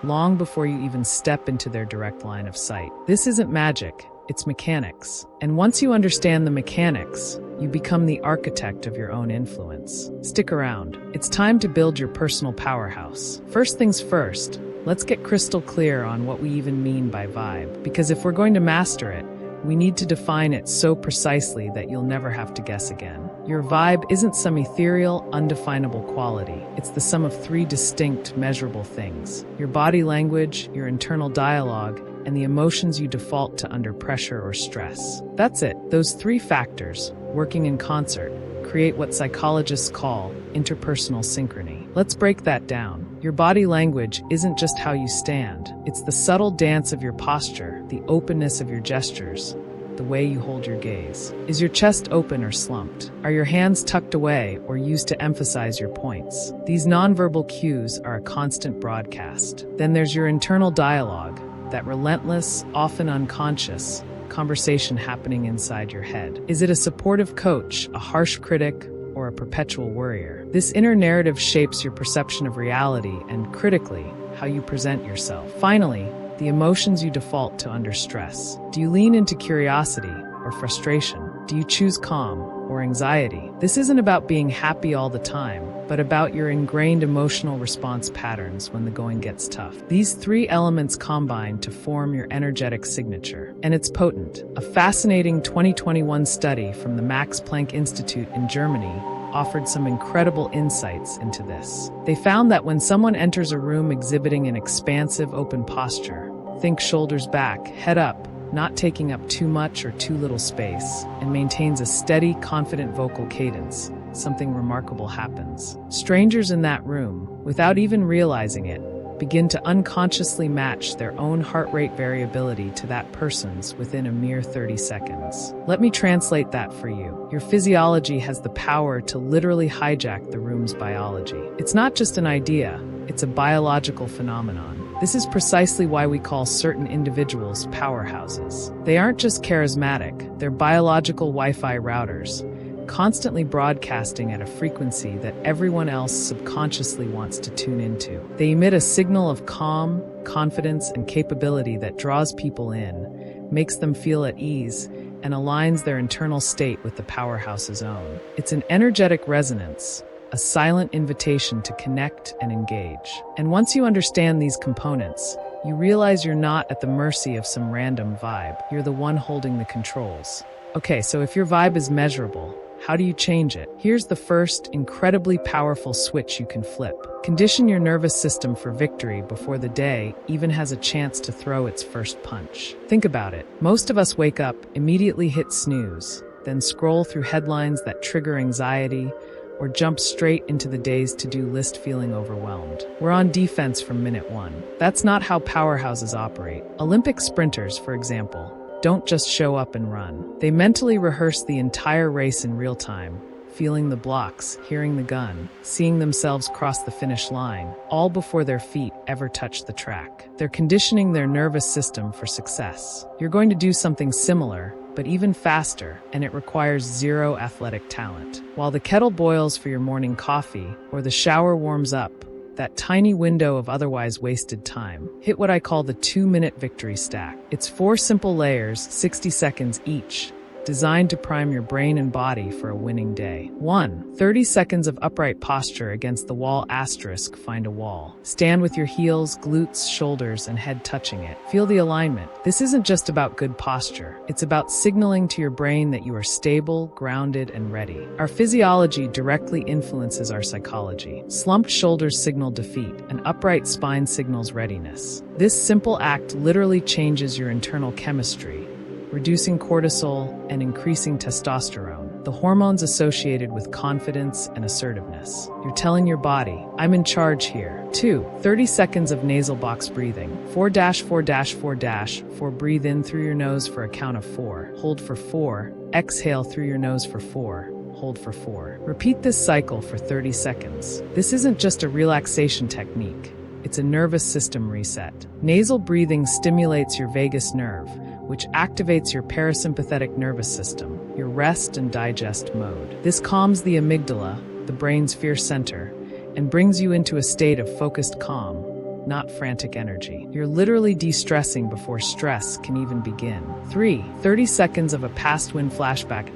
long before you even step into their direct line of sight. This isn't magic, it's mechanics. And once you understand the mechanics, you become the architect of your own influence. Stick around. It's time to build your personal powerhouse. First things first, let's get crystal clear on what we even mean by vibe. Because if we're going to master it, we need to define it so precisely that you'll never have to guess again. Your vibe isn't some ethereal, undefinable quality. It's the sum of three distinct, measurable things: your body language, your internal dialogue, and the emotions you default to under pressure or stress. That's it. Those three factors, working in concert, create what psychologists call interpersonal synchrony. Let's break that down. Your body language isn't just how you stand. It's the subtle dance of your posture, the openness of your gestures, the way you hold your gaze. Is your chest open or slumped? Are your hands tucked away or used to emphasize your points? These nonverbal cues are a constant broadcast. Then there's your internal dialogue, that relentless, often unconscious, conversation happening inside your head. Is it a supportive coach, a harsh critic, or a perpetual worrier? This inner narrative shapes your perception of reality and, critically, how you present yourself. Finally, the emotions you default to under stress. Do you lean into curiosity or frustration? Do you choose calm or anxiety? This isn't about being happy all the time, but about your ingrained emotional response patterns when the going gets tough. These three elements combine to form your energetic signature, and it's potent. A fascinating 2021 study from the Max Planck Institute in Germany offered some incredible insights into this. They found that when someone enters a room exhibiting an expansive, open posture, think shoulders back, head up, not taking up too much or too little space, and maintains a steady, confident vocal cadence, something remarkable happens. Strangers in that room, without even realizing it, begin to unconsciously match their own heart rate variability to that person's within a mere 30 seconds. Let me translate that for you. Your physiology has the power to literally hijack the room's biology. It's not just an idea, it's a biological phenomenon. This is precisely why we call certain individuals powerhouses. They aren't just charismatic, they're biological Wi-Fi routers, constantly broadcasting at a frequency that everyone else subconsciously wants to tune into. They emit a signal of calm, confidence, and capability that draws people in, makes them feel at ease, and aligns their internal state with the powerhouse's own. It's an energetic resonance, a silent invitation to connect and engage. And once you understand these components, you realize you're not at the mercy of some random vibe. You're the one holding the controls. Okay, so if your vibe is measurable, how do you change it? Here's the first, incredibly powerful switch you can flip. Condition your nervous system for victory before the day even has a chance to throw its first punch. Think about it. Most of us wake up, immediately hit snooze, then scroll through headlines that trigger anxiety, or jump straight into the day's to-do list feeling overwhelmed. We're on defense from minute one. That's not how powerhouses operate. Olympic sprinters, for example, don't just show up and run. They mentally rehearse the entire race in real time, feeling the blocks, hearing the gun, seeing themselves cross the finish line, all before their feet ever touch the track. They're conditioning their nervous system for success. You're going to do something similar, but even faster, and it requires zero athletic talent. While the kettle boils for your morning coffee, or the shower warms up, that tiny window of otherwise wasted time, hit what I call the 2-minute victory stack. It's 4 simple layers, 60 seconds each, designed to prime your brain and body for a winning day. 1. 30 seconds of upright posture against the wall *, find a wall. Stand with your heels, glutes, shoulders, and head touching it. Feel the alignment. This isn't just about good posture. It's about signaling to your brain that you are stable, grounded, and ready. Our physiology directly influences our psychology. Slumped shoulders signal defeat, and upright spine signals readiness. This simple act literally changes your internal chemistry, reducing cortisol and increasing testosterone, the hormones associated with confidence and assertiveness. You're telling your body, I'm in charge here. 2. 30 seconds of nasal box breathing. 4-4-4-4. Breathe in through your nose for a count of 4. Hold for 4. Exhale through your nose for 4. Hold for 4. Repeat this cycle for 30 seconds. This isn't just a relaxation technique. It's a nervous system reset. Nasal breathing stimulates your vagus nerve, which activates your parasympathetic nervous system, your rest and digest mode. This calms the amygdala, the brain's fear center, and brings you into a state of focused calm, not frantic energy. You're literally de-stressing before stress can even begin. 3. 30 seconds of a past win flashback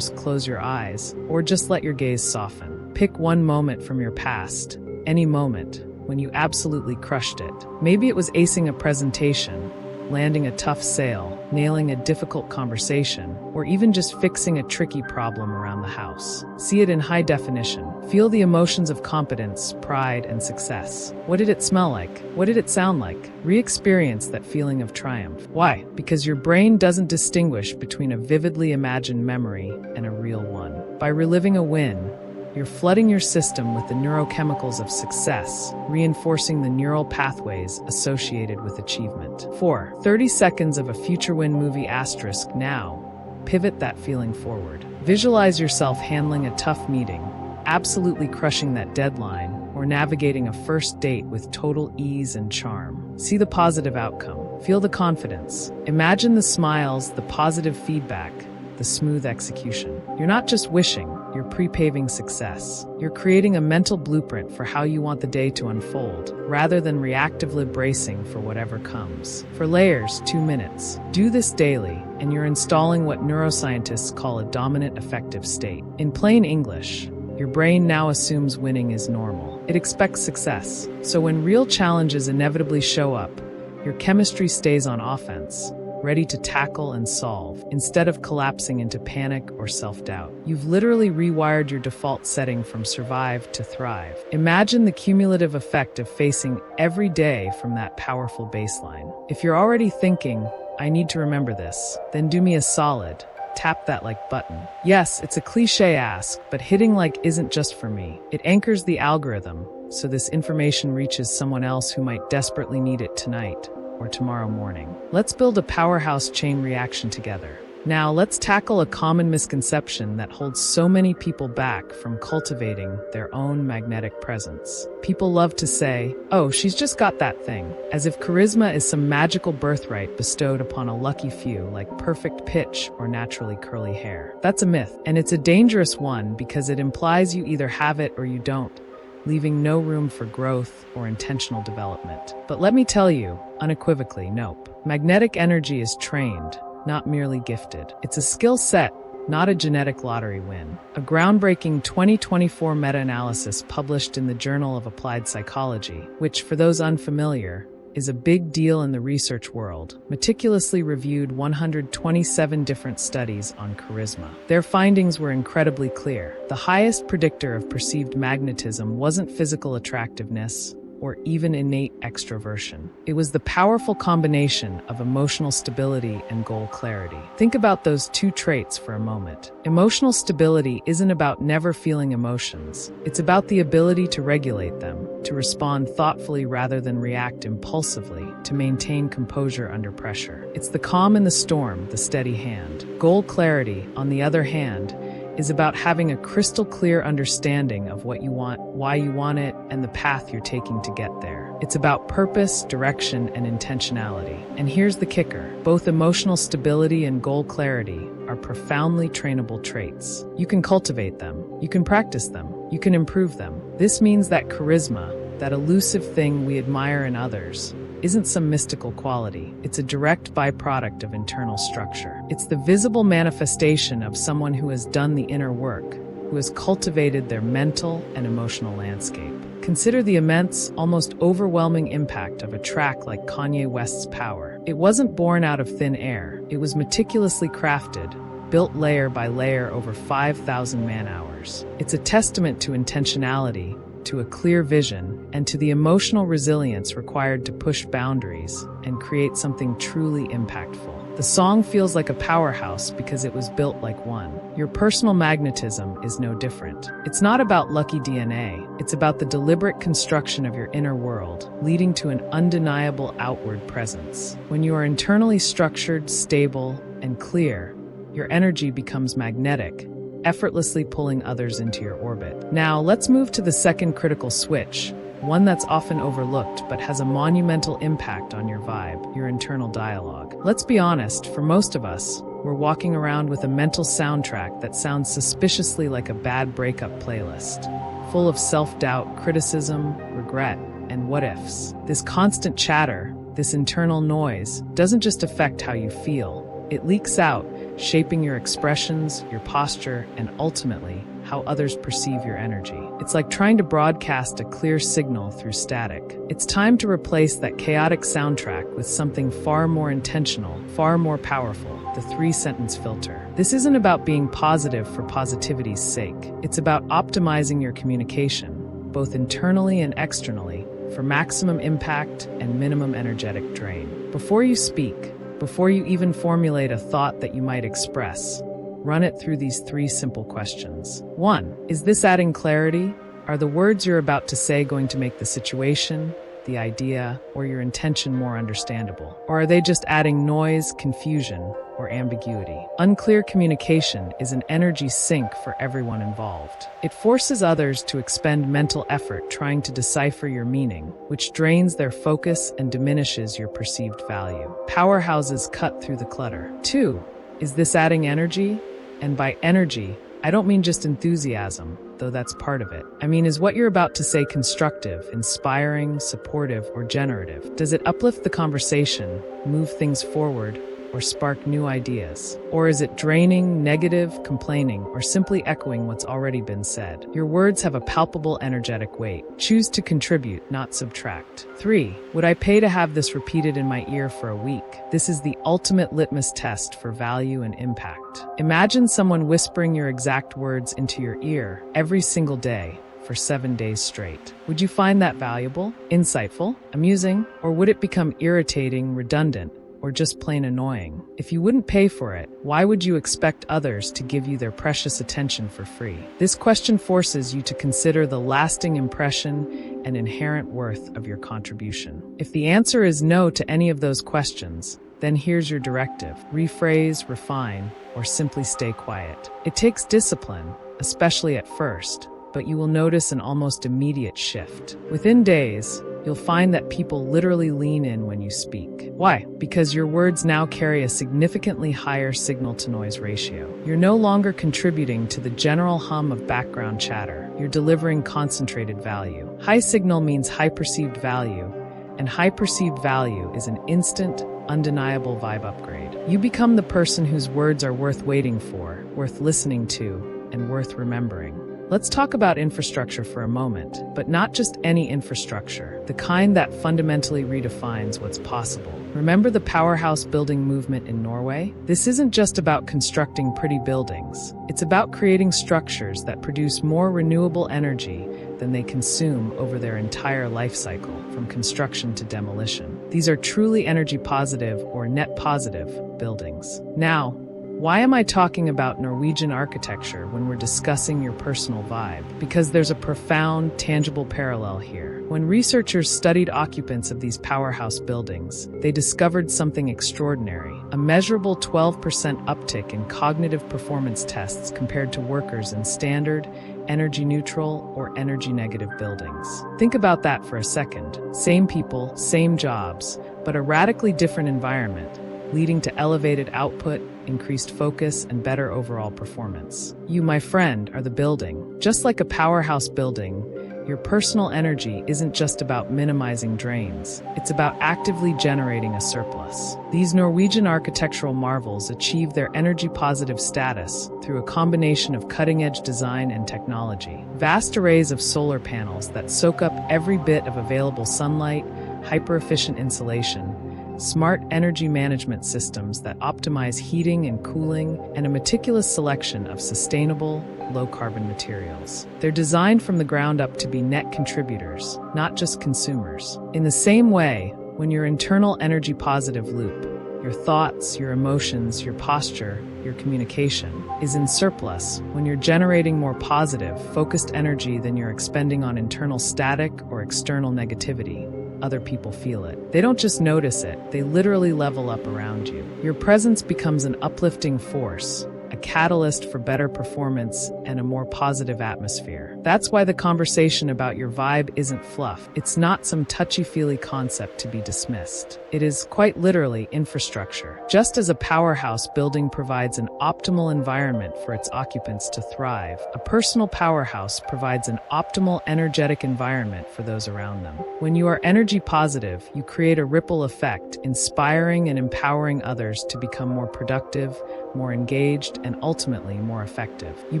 *, close your eyes, or just let your gaze soften. Pick one moment from your past, any moment, when you absolutely crushed it. Maybe it was acing a presentation, landing a tough sale, nailing a difficult conversation, or even just fixing a tricky problem around the house. See it in high definition. Feel the emotions of competence, pride, and success. What did it smell like? What did it sound like? Re-experience that feeling of triumph. Why? Because your brain doesn't distinguish between a vividly imagined memory and a real one. By reliving a win, you're flooding your system with the neurochemicals of success, reinforcing the neural pathways associated with achievement. 4. 30 seconds of a future win movie * now. Pivot that feeling forward. Visualize yourself handling a tough meeting, absolutely crushing that deadline, or navigating a first date with total ease and charm. See the positive outcome. Feel the confidence. Imagine the smiles, the positive feedback, the smooth execution. You're not just wishing, you're pre-paving success. You're creating a mental blueprint for how you want the day to unfold, rather than reactively bracing for whatever comes. For layers, 2 minutes. Do this daily, and you're installing what neuroscientists call a dominant affective state. In plain English, your brain now assumes winning is normal. It expects success. So when real challenges inevitably show up, your chemistry stays on offense, ready to tackle and solve, instead of collapsing into panic or self-doubt. You've literally rewired your default setting from survive to thrive. Imagine the cumulative effect of facing every day from that powerful baseline. If you're already thinking, I need to remember this, then do me a solid. Tap that like button. Yes, it's a cliche ask, but hitting like isn't just for me. It anchors the algorithm, so this information reaches someone else who might desperately need it tonight or tomorrow morning. Let's build a powerhouse chain reaction together. Now, let's tackle a common misconception that holds so many people back from cultivating their own magnetic presence. People love to say, oh, she's just got that thing, as if charisma is some magical birthright bestowed upon a lucky few, like perfect pitch or naturally curly hair. That's a myth, and it's a dangerous one because it implies you either have it or you don't, leaving no room for growth or intentional development. But let me tell you, unequivocally, nope. Magnetic energy is trained, not merely gifted. It's a skill set, not a genetic lottery win. A groundbreaking 2024 meta-analysis published in the Journal of Applied Psychology, which, for those unfamiliar, is a big deal in the research world, meticulously reviewed 127 different studies on charisma. Their findings were incredibly clear. The highest predictor of perceived magnetism wasn't physical attractiveness or even innate extroversion. It was the powerful combination of emotional stability and goal clarity. Think about those two traits for a moment. Emotional stability isn't about never feeling emotions. It's about the ability to regulate them, to respond thoughtfully rather than react impulsively, to maintain composure under pressure. It's the calm in the storm, the steady hand. Goal clarity, on the other hand, is about having a crystal clear understanding of what you want, why you want it, and the path you're taking to get there. It's about purpose, direction, and intentionality. And here's the kicker. Both emotional stability and goal clarity are profoundly trainable traits. You can cultivate them, you can practice them, you can improve them. This means that charisma, that elusive thing we admire in others, isn't some mystical quality. It's a direct byproduct of internal structure. It's the visible manifestation of someone who has done the inner work, who has cultivated their mental and emotional landscape. Consider the immense, almost overwhelming impact of a track like Kanye West's Power. It wasn't born out of thin air. It was meticulously crafted, built layer by layer over 5,000 man-hours. It's a testament to intentionality, to a clear vision, and to the emotional resilience required to push boundaries and create something truly impactful. The song feels like a powerhouse because it was built like one. Your personal magnetism is no different. It's not about lucky DNA. It's about the deliberate construction of your inner world, leading to an undeniable outward presence. When you are internally structured, stable, and clear, your energy becomes magnetic, effortlessly pulling others into your orbit. Now, let's move to the second critical switch, one that's often overlooked but has a monumental impact on your vibe, your internal dialogue. Let's be honest, for most of us, we're walking around with a mental soundtrack that sounds suspiciously like a bad breakup playlist, full of self-doubt, criticism, regret, and what ifs. This constant chatter, this internal noise, doesn't just affect how you feel. It leaks out, shaping your expressions, your posture, and ultimately, how others perceive your energy. It's like trying to broadcast a clear signal through static. It's time to replace that chaotic soundtrack with something far more intentional, far more powerful, the 3-sentence filter. This isn't about being positive for positivity's sake. It's about optimizing your communication, both internally and externally, for maximum impact and minimum energetic drain. Before you speak, before you even formulate a thought that you might express, run it through these 3 simple questions. 1. Is this adding clarity? Are the words you're about to say going to make the situation, the idea, or your intention more understandable? Or are they just adding noise, confusion, or ambiguity? Unclear communication is an energy sink for everyone involved. It forces others to expend mental effort trying to decipher your meaning, which drains their focus and diminishes your perceived value. Powerhouses cut through the clutter. 2. Is this adding energy? And by energy, I don't mean just enthusiasm, though that's part of it. I mean, is what you're about to say constructive, inspiring, supportive, or generative? Does it uplift the conversation, move things forward, or spark new ideas? Or is it draining, negative, complaining, or simply echoing what's already been said? Your words have a palpable energetic weight. Choose to contribute, not subtract. 3. Would I pay to have this repeated in my ear for a week? This is the ultimate litmus test for value and impact. Imagine someone whispering your exact words into your ear every single day for 7 days straight. Would you find that valuable, insightful, amusing, or would it become irritating, redundant, or just plain annoying? If you wouldn't pay for it, why would you expect others to give you their precious attention for free? This question forces you to consider the lasting impression and inherent worth of your contribution. If the answer is no to any of those questions, then here's your directive. Rephrase, refine, or simply stay quiet. It takes discipline, especially at first, but you will notice an almost immediate shift. Within days, you'll find that people literally lean in when you speak. Why? Because your words now carry a significantly higher signal-to-noise ratio. You're no longer contributing to the general hum of background chatter. You're delivering concentrated value. High signal means high perceived value, and high perceived value is an instant, undeniable vibe upgrade. You become the person whose words are worth waiting for, worth listening to, and worth remembering. Let's talk about infrastructure for a moment, but not just any infrastructure, the kind that fundamentally redefines what's possible. Remember the powerhouse building movement in Norway? This isn't just about constructing pretty buildings. It's about creating structures that produce more renewable energy than they consume over their entire life cycle, from construction to demolition. These are truly energy positive or net positive buildings. Now, why am I talking about Norwegian architecture when we're discussing your personal vibe? Because there's a profound, tangible parallel here. When researchers studied occupants of these powerhouse buildings, they discovered something extraordinary: a measurable 12% uptick in cognitive performance tests compared to workers in standard, energy-neutral, or energy-negative buildings. Think about that for a second. Same people, same jobs, but a radically different environment, leading to elevated output, increased focus, and better overall performance. You, my friend, are the building. Just like a powerhouse building, your personal energy isn't just about minimizing drains. It's about actively generating a surplus. These Norwegian architectural marvels achieve their energy-positive status through a combination of cutting-edge design and technology. Vast arrays of solar panels that soak up every bit of available sunlight, hyper-efficient insulation, smart energy management systems that optimize heating and cooling, and a meticulous selection of sustainable, low-carbon materials. They're designed from the ground up to be net contributors, not just consumers. In the same way, when your internal energy-positive loop, your thoughts, your emotions, your posture, your communication, is in surplus, when you're generating more positive, focused energy than you're expending on internal static or external negativity, other people feel it. They don't just notice it, they literally level up around you. Your presence becomes an uplifting force, a catalyst for better performance and a more positive atmosphere. That's why the conversation about your vibe isn't fluff. It's not some touchy-feely concept to be dismissed. It is quite literally infrastructure. Just as a powerhouse building provides an optimal environment for its occupants to thrive, a personal powerhouse provides an optimal energetic environment for those around them. When you are energy positive, you create a ripple effect, inspiring and empowering others to become more productive, more engaged, and ultimately more effective. You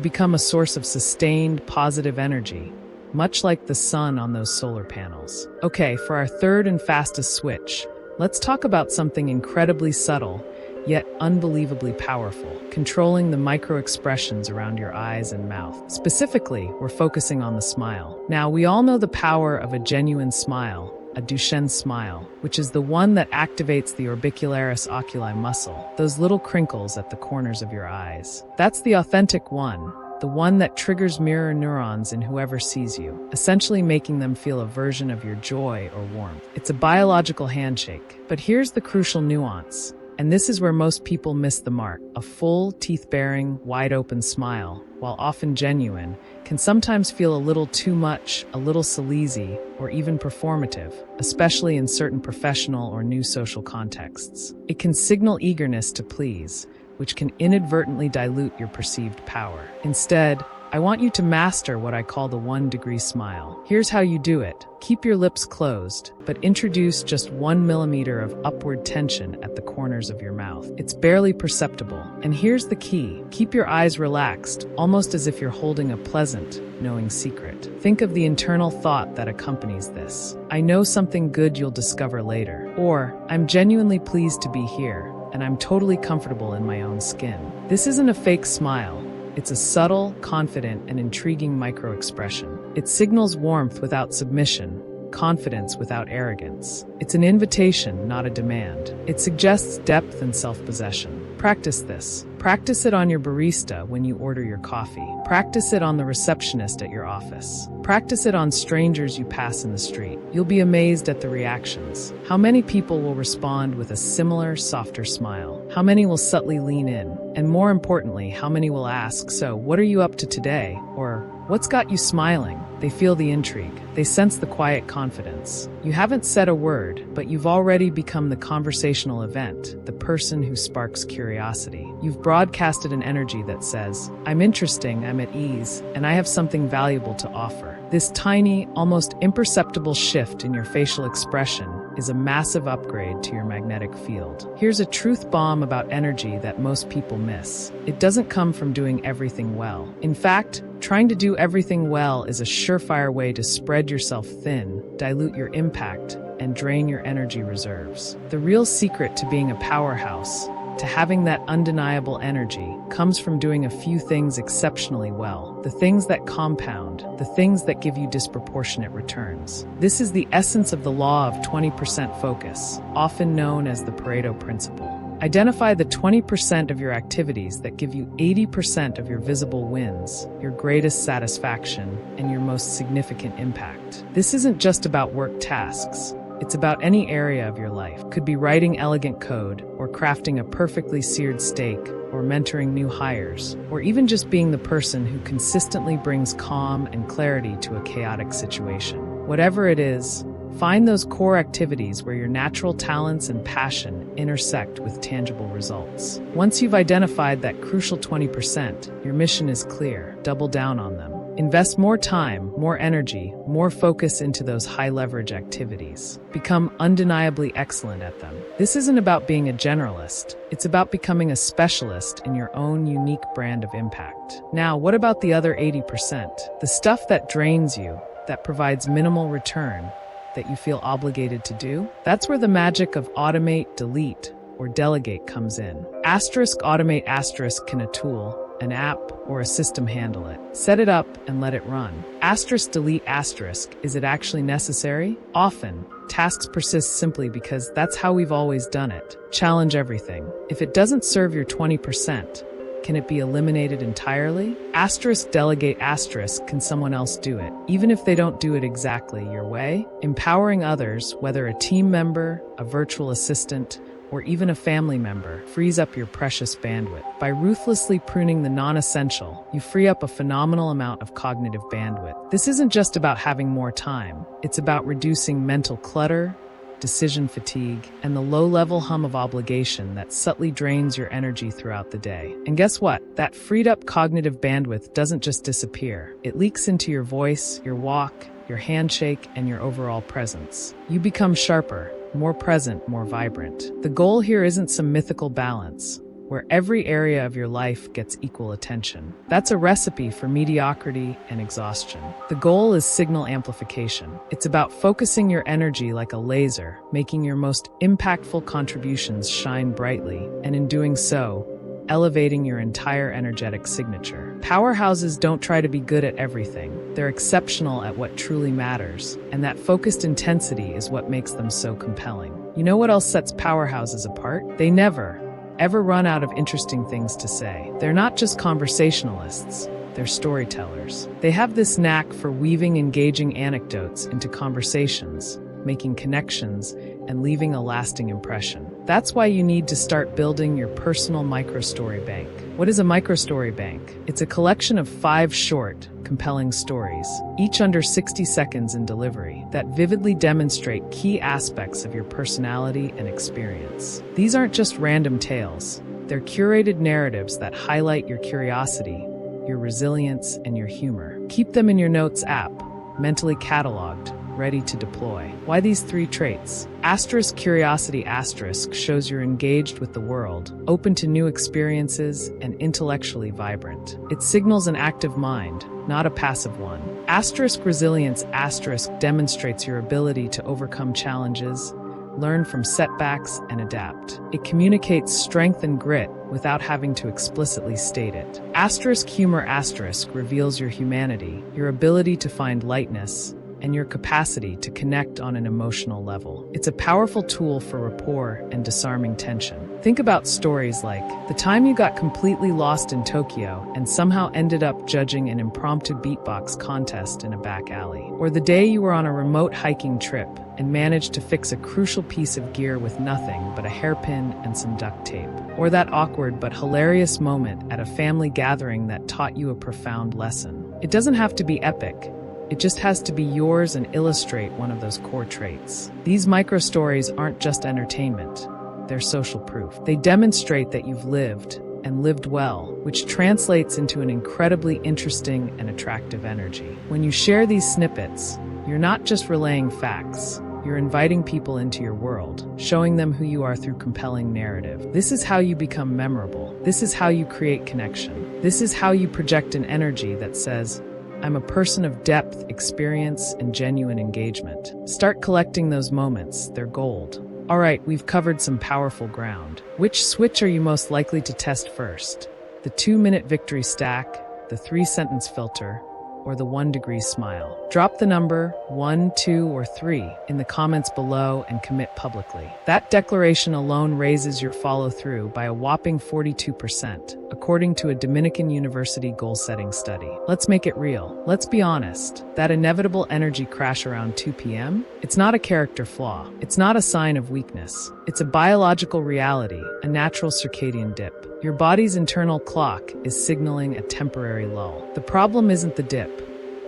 become a source of sustained, positive energy, much like the sun on those solar panels. Okay, for our third and fastest switch, let's talk about something incredibly subtle, yet unbelievably powerful, controlling the micro-expressions around your eyes and mouth. Specifically, we're focusing on the smile. Now, we all know the power of a genuine smile, a Duchenne smile, which is the one that activates the orbicularis oculi muscle, those little crinkles at the corners of your eyes. That's the authentic one, the one that triggers mirror neurons in whoever sees you, essentially making them feel a version of your joy or warmth. It's a biological handshake. But here's the crucial nuance. And this is where most people miss the mark. A full, teeth-baring, wide-open smile, while often genuine, can sometimes feel a little too much, a little sleazy, or even performative, especially in certain professional or new social contexts. It can signal eagerness to please, which can inadvertently dilute your perceived power. Instead, I want you to master what I call the 1-degree smile. Here's how you do it. Keep your lips closed, but introduce just 1 millimeter of upward tension at the corners of your mouth. It's barely perceptible. And here's the key. Keep your eyes relaxed, almost as if you're holding a pleasant, knowing secret. Think of the internal thought that accompanies this. I know something good you'll discover later. Or, I'm genuinely pleased to be here, and I'm totally comfortable in my own skin. This isn't a fake smile. It's a subtle, confident, and intriguing micro-expression. It signals warmth without submission, confidence without arrogance. It's an invitation, not a demand. It suggests depth and self-possession. Practice this. Practice it on your barista when you order your coffee. Practice it on the receptionist at your office. Practice it on strangers you pass in the street. You'll be amazed at the reactions. How many people will respond with a similar, softer smile? How many will subtly lean in? And more importantly, how many will ask, "So, what are you up to today?" Or, "What's got you smiling?" They feel the intrigue. They sense the quiet confidence. You haven't said a word, but you've already become the conversational event, the person who sparks curiosity. You've broadcasted an energy that says, "I'm interesting, I'm at ease, and I have something valuable to offer." This tiny, almost imperceptible shift in your facial expression is a massive upgrade to your magnetic field. Here's a truth bomb about energy that most people miss. It doesn't come from doing everything well. In fact, trying to do everything well is a surefire way to spread yourself thin, dilute your impact, and drain your energy reserves. The real secret to being a powerhouse, to having that undeniable energy, comes from doing a few things exceptionally well. The things that compound, the things that give you disproportionate returns. This is the essence of the law of 20% focus, often known as the Pareto principle. Identify the 20% of your activities that give you 80% of your visible wins, your greatest satisfaction, and your most significant impact. This isn't just about work tasks. It's about any area of your life. Could be writing elegant code, or crafting a perfectly seared steak, or mentoring new hires, or even just being the person who consistently brings calm and clarity to a chaotic situation. Whatever it is, find those core activities where your natural talents and passion intersect with tangible results. Once you've identified that crucial 20%, your mission is clear. Double down on them. Invest more time, more energy, more focus into those high-leverage activities. Become undeniably excellent at them. This isn't about being a generalist. It's about becoming a specialist in your own unique brand of impact. Now, what about the other 80%? The stuff that drains you, that provides minimal return, that you feel obligated to do? That's where the magic of automate, delete, or delegate comes in. Automate can a tool, an app, or a system handle it. Set it up and let it run. Delete is it actually necessary? Often, tasks persist simply because that's how we've always done it. Challenge everything. If it doesn't serve your 20%, can it be eliminated entirely? Delegate can someone else do it, even if they don't do it exactly your way? Empowering others, whether a team member, a virtual assistant, or even a family member frees up your precious bandwidth. By ruthlessly pruning the non-essential, you free up a phenomenal amount of cognitive bandwidth. This isn't just about having more time. It's about reducing mental clutter, decision fatigue, and the low-level hum of obligation that subtly drains your energy throughout the day. And guess what? That freed-up cognitive bandwidth doesn't just disappear. It leaks into your voice, your walk, your handshake, and your overall presence. You become sharper, more present, more vibrant. The goal here isn't some mythical balance, where every area of your life gets equal attention. That's a recipe for mediocrity and exhaustion. The goal is signal amplification. It's about focusing your energy like a laser, making your most impactful contributions shine brightly, and in doing so, elevating your entire energetic signature. Powerhouses don't try to be good at everything. They're exceptional at what truly matters, and that focused intensity is what makes them so compelling. You know what else sets powerhouses apart? They never, ever run out of interesting things to say. They're not just conversationalists, they're storytellers. They have this knack for weaving engaging anecdotes into conversations, making connections, and leaving a lasting impression. That's why you need to start building your personal microstory bank. What is a microstory bank? It's a collection of 5 short, compelling stories, each under 60 seconds in delivery, that vividly demonstrate key aspects of your personality and experience. These aren't just random tales. They're curated narratives that highlight your curiosity, your resilience, and your humor. Keep them in your Notes app, mentally cataloged, ready to deploy. Why these 3 traits? Asterisk curiosity asterisk shows you're engaged with the world, open to new experiences, and intellectually vibrant. It signals an active mind, not a passive one. Asterisk resilience asterisk demonstrates your ability to overcome challenges, learn from setbacks, and adapt. It communicates strength and grit without having to explicitly state it. Asterisk humor asterisk reveals your humanity, your ability to find lightness, and your capacity to connect on an emotional level. It's a powerful tool for rapport and disarming tension. Think about stories like the time you got completely lost in Tokyo and somehow ended up judging an impromptu beatbox contest in a back alley, or the day you were on a remote hiking trip and managed to fix a crucial piece of gear with nothing but a hairpin and some duct tape, or that awkward but hilarious moment at a family gathering that taught you a profound lesson. It doesn't have to be epic. It just has to be yours and illustrate one of those core traits. These micro-stories aren't just entertainment, they're social proof. They demonstrate that you've lived, and lived well, which translates into an incredibly interesting and attractive energy. When you share these snippets, you're not just relaying facts, you're inviting people into your world, showing them who you are through compelling narrative. This is how you become memorable. This is how you create connection. This is how you project an energy that says, I'm a person of depth, experience, and genuine engagement. Start collecting those moments, they're gold. All right, we've covered some powerful ground. Which switch are you most likely to test first? The 2-minute victory stack, the 3-sentence filter, or the 1-degree smile? Drop the number 1, 2, or 3 in the comments below and commit publicly. That declaration alone raises your follow-through by a whopping 42%, according to a Dominican University goal-setting study. Let's make it real. Let's be honest. That inevitable energy crash around 2 p.m.? It's not a character flaw. It's not a sign of weakness. It's a biological reality, a natural circadian dip. Your body's internal clock is signaling a temporary lull. The problem isn't the dip.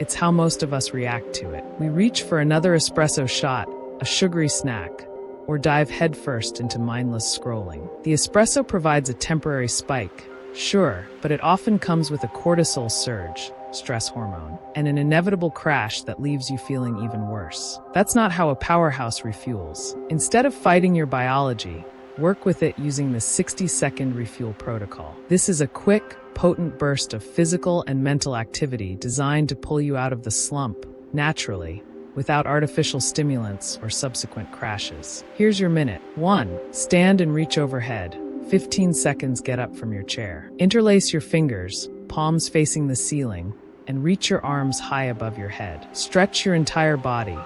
It's how most of us react to it. We reach for another espresso shot, a sugary snack, or dive headfirst into mindless scrolling. The espresso provides a temporary spike, sure, but it often comes with a cortisol surge, stress hormone, and an inevitable crash that leaves you feeling even worse. That's not how a powerhouse refuels. Instead of fighting your biology, work with it using the 60-second refuel protocol. This is a quick, potent burst of physical and mental activity designed to pull you out of the slump, naturally, without artificial stimulants or subsequent crashes. Here's your minute. 1. Stand and reach overhead. 15 seconds, get up from your chair. Interlace your fingers, palms facing the ceiling, and reach your arms high above your head. Stretch your entire body,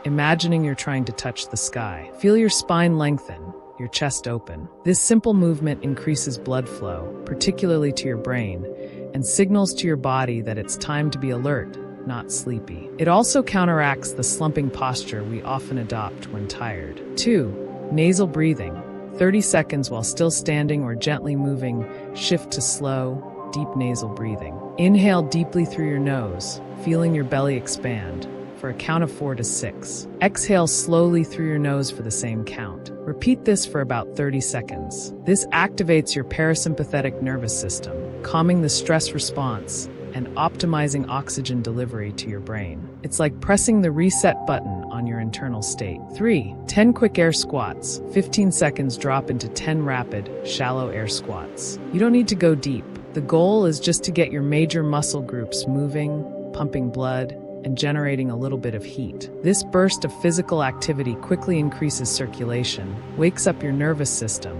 imagining you're trying to touch the sky. Feel your spine lengthen, your chest open. This simple movement increases blood flow, particularly to your brain, and signals to your body that it's time to be alert, not sleepy. It also counteracts the slumping posture we often adopt when tired. 2. Nasal breathing. 30 seconds while still standing or gently moving, shift to slow, deep nasal breathing. Inhale deeply through your nose, feeling your belly expand, for a count of 4 to 6. Exhale slowly through your nose for the same count. Repeat this for about 30 seconds. This activates your parasympathetic nervous system, calming the stress response and optimizing oxygen delivery to your brain. It's like pressing the reset button on your internal state. 3. 10 quick air squats. 15 seconds drop into 10 rapid, shallow air squats. You don't need to go deep. The goal is just to get your major muscle groups moving, pumping blood, and generating a little bit of heat. This burst of physical activity quickly increases circulation, wakes up your nervous system,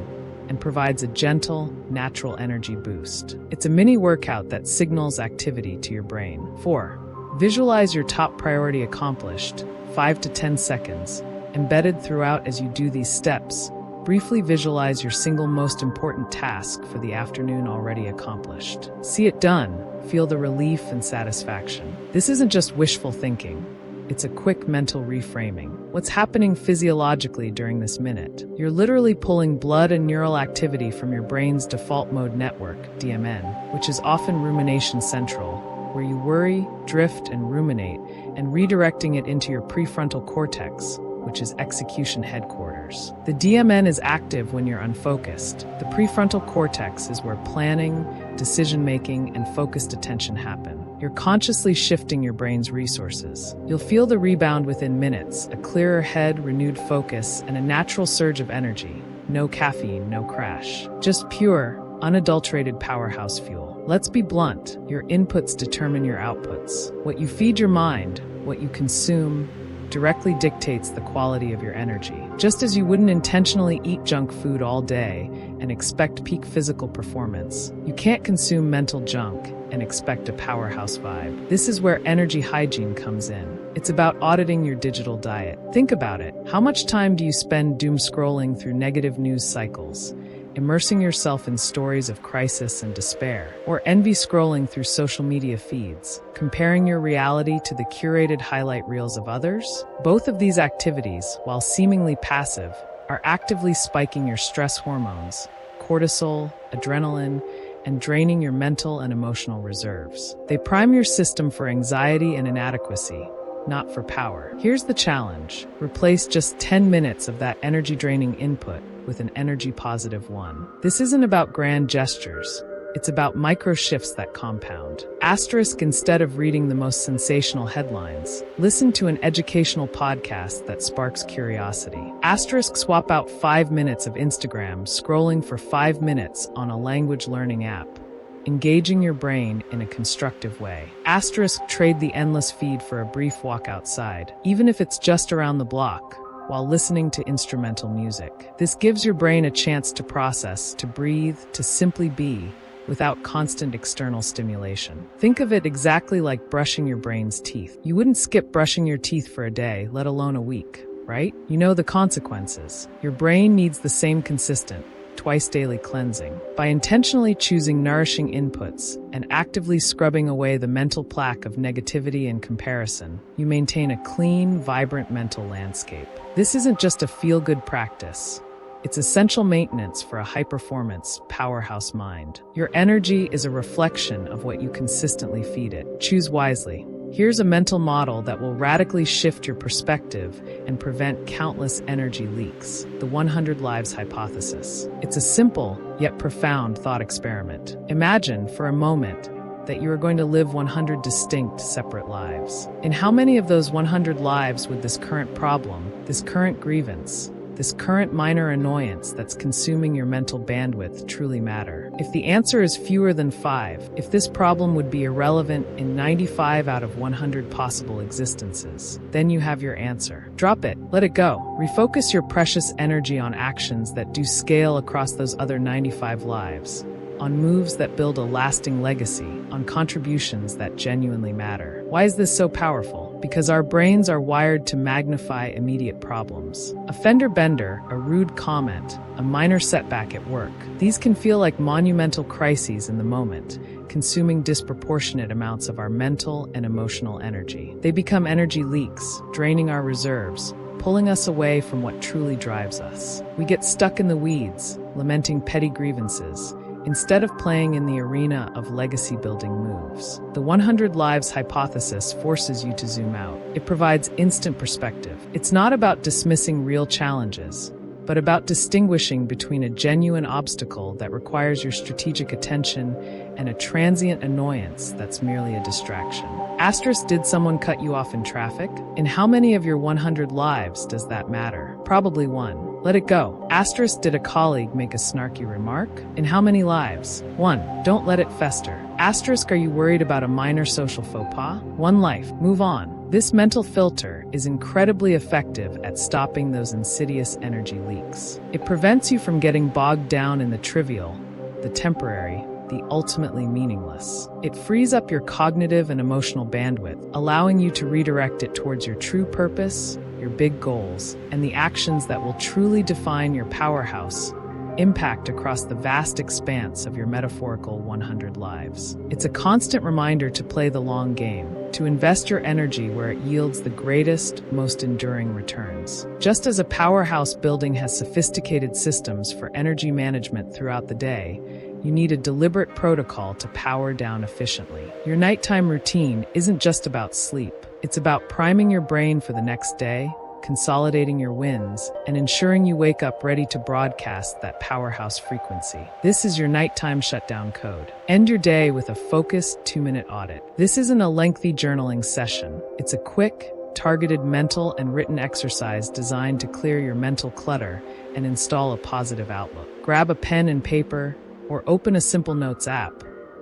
and provides a gentle, natural energy boost. It's a mini workout that signals activity to your brain. 4. Visualize your top priority accomplished, 5 to 10 seconds. Embedded throughout as you do these steps, briefly visualize your single most important task for the afternoon already accomplished. See it done, feel the relief and satisfaction. This isn't just wishful thinking. It's a quick mental reframing. What's happening physiologically during this minute? You're literally pulling blood and neural activity from your brain's default mode network, DMN, which is often rumination central, where you worry, drift, and ruminate, and redirecting it into your prefrontal cortex, which is execution headquarters. The DMN is active when you're unfocused. The prefrontal cortex is where planning, decision-making, and focused attention happen. You're consciously shifting your brain's resources. You'll feel the rebound within minutes, a clearer head, renewed focus, and a natural surge of energy. No caffeine, no crash. Just pure, unadulterated powerhouse fuel. Let's be blunt. Your inputs determine your outputs. What you feed your mind, what you consume, directly dictates the quality of your energy. Just as you wouldn't intentionally eat junk food all day and expect peak physical performance, you can't consume mental junk and expect a powerhouse vibe. This is where energy hygiene comes in. It's about auditing your digital diet. Think about it. How much time do you spend doom scrolling through negative news cycles, immersing yourself in stories of crisis and despair, or envy scrolling through social media feeds, comparing your reality to the curated highlight reels of others? Both of these activities, while seemingly passive, are actively spiking your stress hormones, cortisol, adrenaline, and draining your mental and emotional reserves. They prime your system for anxiety and inadequacy, not for power. Here's the challenge. Replace just 10 minutes of that energy-draining input with an energy-positive one. This isn't about grand gestures. It's about micro shifts that compound. Asterisk, instead of reading the most sensational headlines, listen to an educational podcast that sparks curiosity. Asterisk, swap out 5 minutes of Instagram scrolling for 5 minutes on a language learning app, engaging your brain in a constructive way. Asterisk, trade the endless feed for a brief walk outside, even if it's just around the block, while listening to instrumental music. This gives your brain a chance to process, to breathe, to simply be, without constant external stimulation. Think of it exactly like brushing your brain's teeth. You wouldn't skip brushing your teeth for a day, let alone a week, right? You know the consequences. Your brain needs the same consistent, twice daily cleansing. By intentionally choosing nourishing inputs and actively scrubbing away the mental plaque of negativity and comparison, you maintain a clean, vibrant mental landscape. This isn't just a feel-good practice. It's essential maintenance for a high-performance, powerhouse mind. Your energy is a reflection of what you consistently feed it. Choose wisely. Here's a mental model that will radically shift your perspective and prevent countless energy leaks. The 100 Lives Hypothesis. It's a simple, yet profound thought experiment. Imagine, for a moment, that you are going to live 100 distinct, separate lives. In how many of those 100 lives would this current problem, this current grievance, this current minor annoyance that's consuming your mental bandwidth truly matter? If the answer is fewer than 5, if this problem would be irrelevant in 95 out of 100 possible existences, then you have your answer. Drop it. Let it go. Refocus your precious energy on actions that do scale across those other 95 lives, on moves that build a lasting legacy, on contributions that genuinely matter. Why is this so powerful? Because our brains are wired to magnify immediate problems. A fender bender, a rude comment, a minor setback at work. These can feel like monumental crises in the moment, consuming disproportionate amounts of our mental and emotional energy. They become energy leaks, draining our reserves, pulling us away from what truly drives us. We get stuck in the weeds, lamenting petty grievances, instead of playing in the arena of legacy-building moves. The 100 Lives hypothesis forces you to zoom out. It provides instant perspective. It's not about dismissing real challenges, but about distinguishing between a genuine obstacle that requires your strategic attention and a transient annoyance that's merely a distraction. Asterisk, did someone cut you off in traffic? In how many of your 100 lives does that matter? Probably one. Let it go. Asterisk, did a colleague make a snarky remark? In how many lives? One. Don't let it fester. Asterisk, are you worried about a minor social faux pas? One life. Move on. This mental filter is incredibly effective at stopping those insidious energy leaks. It prevents you from getting bogged down in the trivial, the temporary, the ultimately meaningless. It frees up your cognitive and emotional bandwidth, allowing you to redirect it towards your true purpose, your big goals, and the actions that will truly define your powerhouse impact across the vast expanse of your metaphorical 100 lives. It's a constant reminder to play the long game, to invest your energy where it yields the greatest, most enduring returns. Just as a powerhouse building has sophisticated systems for energy management throughout the day, you need a deliberate protocol to power down efficiently. Your nighttime routine isn't just about sleep. It's about priming your brain for the next day, consolidating your wins, and ensuring you wake up ready to broadcast that powerhouse frequency. This is your nighttime shutdown code. End your day with a focused 2-minute audit. This isn't a lengthy journaling session. It's a quick, targeted mental and written exercise designed to clear your mental clutter and install a positive outlook. Grab a pen and paper, or open a simple notes app,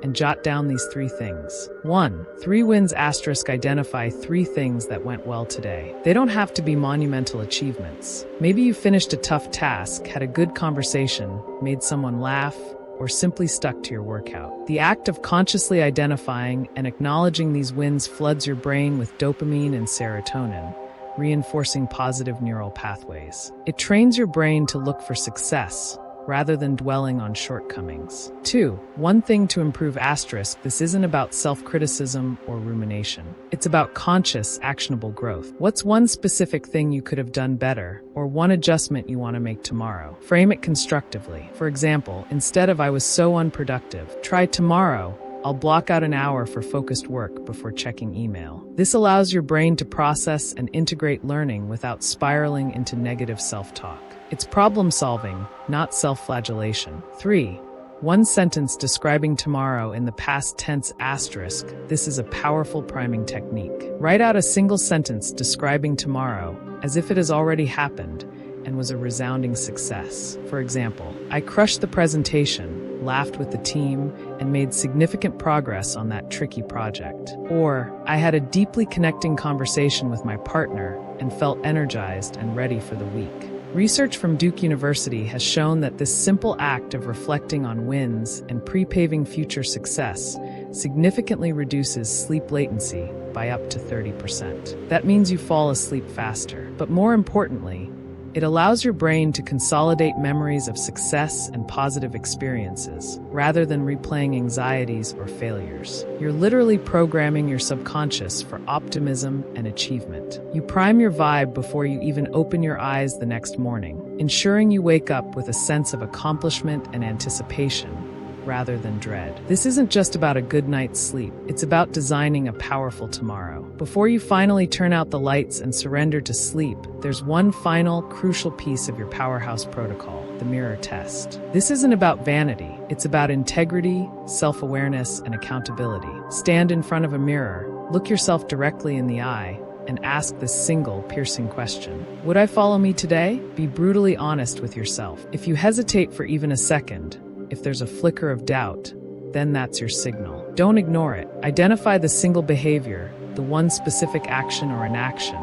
and jot down these 3 things. 1. 3 wins. Asterisk, identify 3 things that went well today. They don't have to be monumental achievements. Maybe you finished a tough task, had a good conversation, made someone laugh, or simply stuck to your workout. The act of consciously identifying and acknowledging these wins floods your brain with dopamine and serotonin, reinforcing positive neural pathways. It trains your brain to look for success, rather than dwelling on shortcomings. 2. 1 thing to improve. Asterisk, this isn't about self-criticism or rumination. It's about conscious, actionable growth. What's one specific thing you could have done better, or one adjustment you want to make tomorrow? Frame it constructively. For example, instead of "I was so unproductive," try "Tomorrow, I'll block out an hour for focused work before checking email." This allows your brain to process and integrate learning without spiraling into negative self-talk. It's problem solving, not self-flagellation. 3. 1 sentence describing tomorrow in the past tense. Asterisk, this is a powerful priming technique. Write out a single sentence describing tomorrow as if it has already happened and was a resounding success. For example, "I crushed the presentation, laughed with the team, and made significant progress on that tricky project." Or, "I had a deeply connecting conversation with my partner and felt energized and ready for the week." Research from Duke University has shown that this simple act of reflecting on wins and pre-paving future success significantly reduces sleep latency by up to 30%. That means you fall asleep faster. But more importantly, it allows your brain to consolidate memories of success and positive experiences, rather than replaying anxieties or failures. You're literally programming your subconscious for optimism and achievement. You prime your vibe before you even open your eyes the next morning, ensuring you wake up with a sense of accomplishment and anticipation, rather than dread. This isn't just about a good night's sleep. It's about designing a powerful tomorrow. Before you finally turn out the lights and surrender to sleep, there's one final, crucial piece of your powerhouse protocol: the mirror test. This isn't about vanity. It's about integrity, self-awareness, and accountability. Stand in front of a mirror, look yourself directly in the eye, and ask this single, piercing question: would I follow me today? Be brutally honest with yourself. If you hesitate for even a second, if there's a flicker of doubt, then that's your signal. Don't ignore it. Identify the single behavior, the one specific action or inaction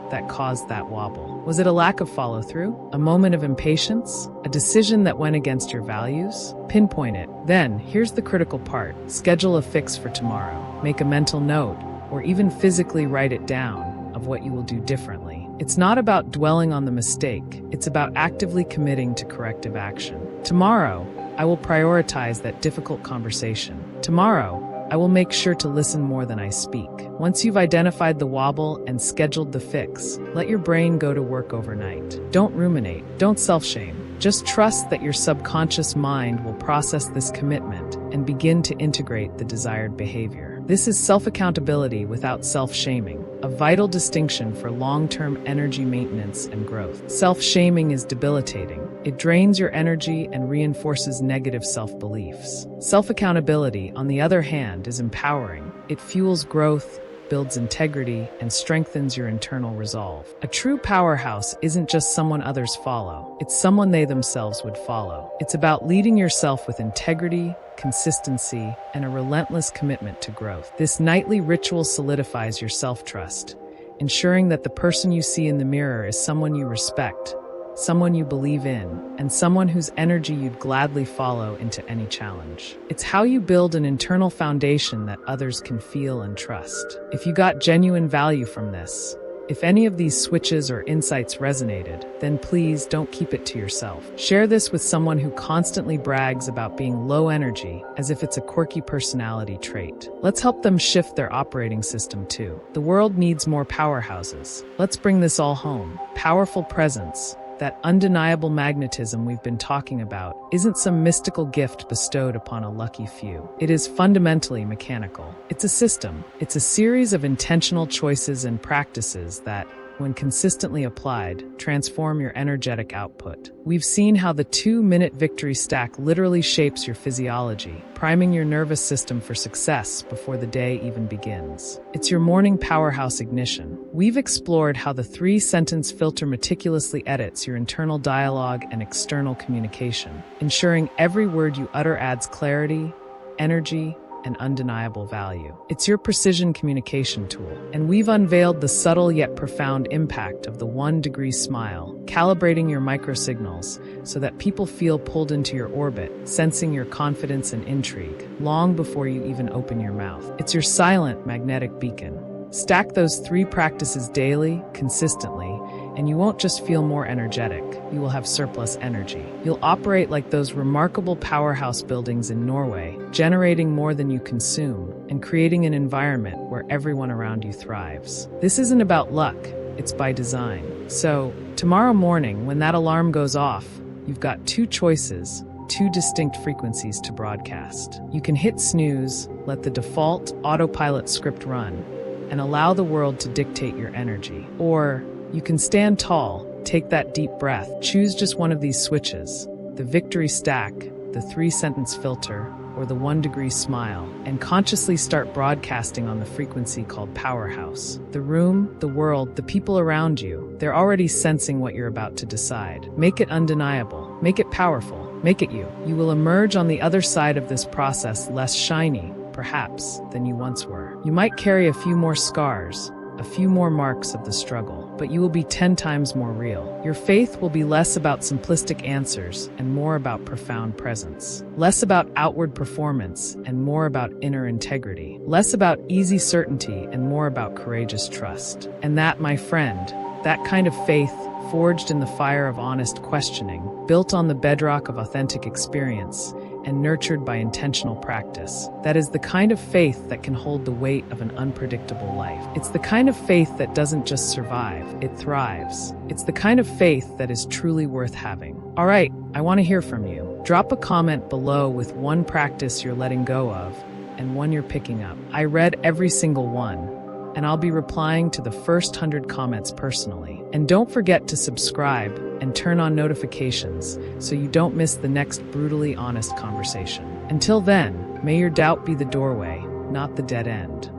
that caused that wobble. Was it a lack of follow-through? A moment of impatience? A decision that went against your values? Pinpoint it. Then, here's the critical part. Schedule a fix for tomorrow. Make a mental note, or even physically write it down, of what you will do differently. It's not about dwelling on the mistake. It's about actively committing to corrective action. Tomorrow, I will prioritize that difficult conversation. Tomorrow, I will make sure to listen more than I speak. Once you've identified the wobble and scheduled the fix, let your brain go to work overnight. Don't ruminate, don't self-shame. Just trust that your subconscious mind will process this commitment and begin to integrate the desired behavior. This is self-accountability without self-shaming, a vital distinction for long-term energy maintenance and growth. Self-shaming is debilitating. It drains your energy and reinforces negative self-beliefs. Self-accountability, on the other hand, is empowering. It fuels growth, builds integrity, and strengthens your internal resolve. A true powerhouse isn't just someone others follow, it's someone they themselves would follow. It's about leading yourself with integrity, consistency, and a relentless commitment to growth. This nightly ritual solidifies your self-trust, ensuring that the person you see in the mirror is someone you respect, someone you believe in, and someone whose energy you'd gladly follow into any challenge. It's how you build an internal foundation that others can feel and trust. If you got genuine value from this, if any of these switches or insights resonated, then please don't keep it to yourself. Share this with someone who constantly brags about being low energy as if it's a quirky personality trait. Let's help them shift their operating system too. The world needs more powerhouses. Let's bring this all home. Powerful presence, that undeniable magnetism we've been talking about, isn't some mystical gift bestowed upon a lucky few. It is fundamentally mechanical. It's a system. It's a series of intentional choices and practices that, when consistently applied, transform your energetic output. We've seen how the 2-minute victory stack literally shapes your physiology, priming your nervous system for success before the day even begins. It's your morning powerhouse ignition. We've explored how the 3-sentence filter meticulously edits your internal dialogue and external communication, ensuring every word you utter adds clarity, energy, and undeniable value. It's your precision communication tool, and we've unveiled the subtle yet profound impact of the 1-degree smile, calibrating your microsignals so that people feel pulled into your orbit, sensing your confidence and intrigue, long before you even open your mouth. It's your silent magnetic beacon. Stack those 3 practices daily, consistently, and you won't just feel more energetic, you will have surplus energy. You'll operate like those remarkable powerhouse buildings in Norway, generating more than you consume and creating an environment where everyone around you thrives. This isn't about luck, it's by design. So, tomorrow morning, when that alarm goes off, you've got 2 choices, 2 distinct frequencies to broadcast. You can hit snooze, let the default autopilot script run, and allow the world to dictate your energy. Or you can stand tall, take that deep breath, choose just one of these switches, the victory stack, the 3-sentence filter, or the 1-degree smile, and consciously start broadcasting on the frequency called powerhouse. The room, the world, the people around you, they're already sensing what you're about to decide. Make it undeniable, make it powerful, make it you. You will emerge on the other side of this process less shiny, perhaps, than you once were. You might carry a few more scars, a few more marks of the struggle, but you will be 10 times more real. Your faith will be less about simplistic answers and more about profound presence. Less about outward performance and more about inner integrity. Less about easy certainty and more about courageous trust. And that, my friend, that kind of faith, forged in the fire of honest questioning, built on the bedrock of authentic experience, and nurtured by intentional practice. That is the kind of faith that can hold the weight of an unpredictable life. It's the kind of faith that doesn't just survive, it thrives. It's the kind of faith that is truly worth having. All right, I want to hear from you. Drop a comment below with one practice you're letting go of and one you're picking up. I read every single one, and I'll be replying to the first 100 comments personally. And don't forget to subscribe and turn on notifications so you don't miss the next brutally honest conversation. Until then, may your doubt be the doorway, not the dead end.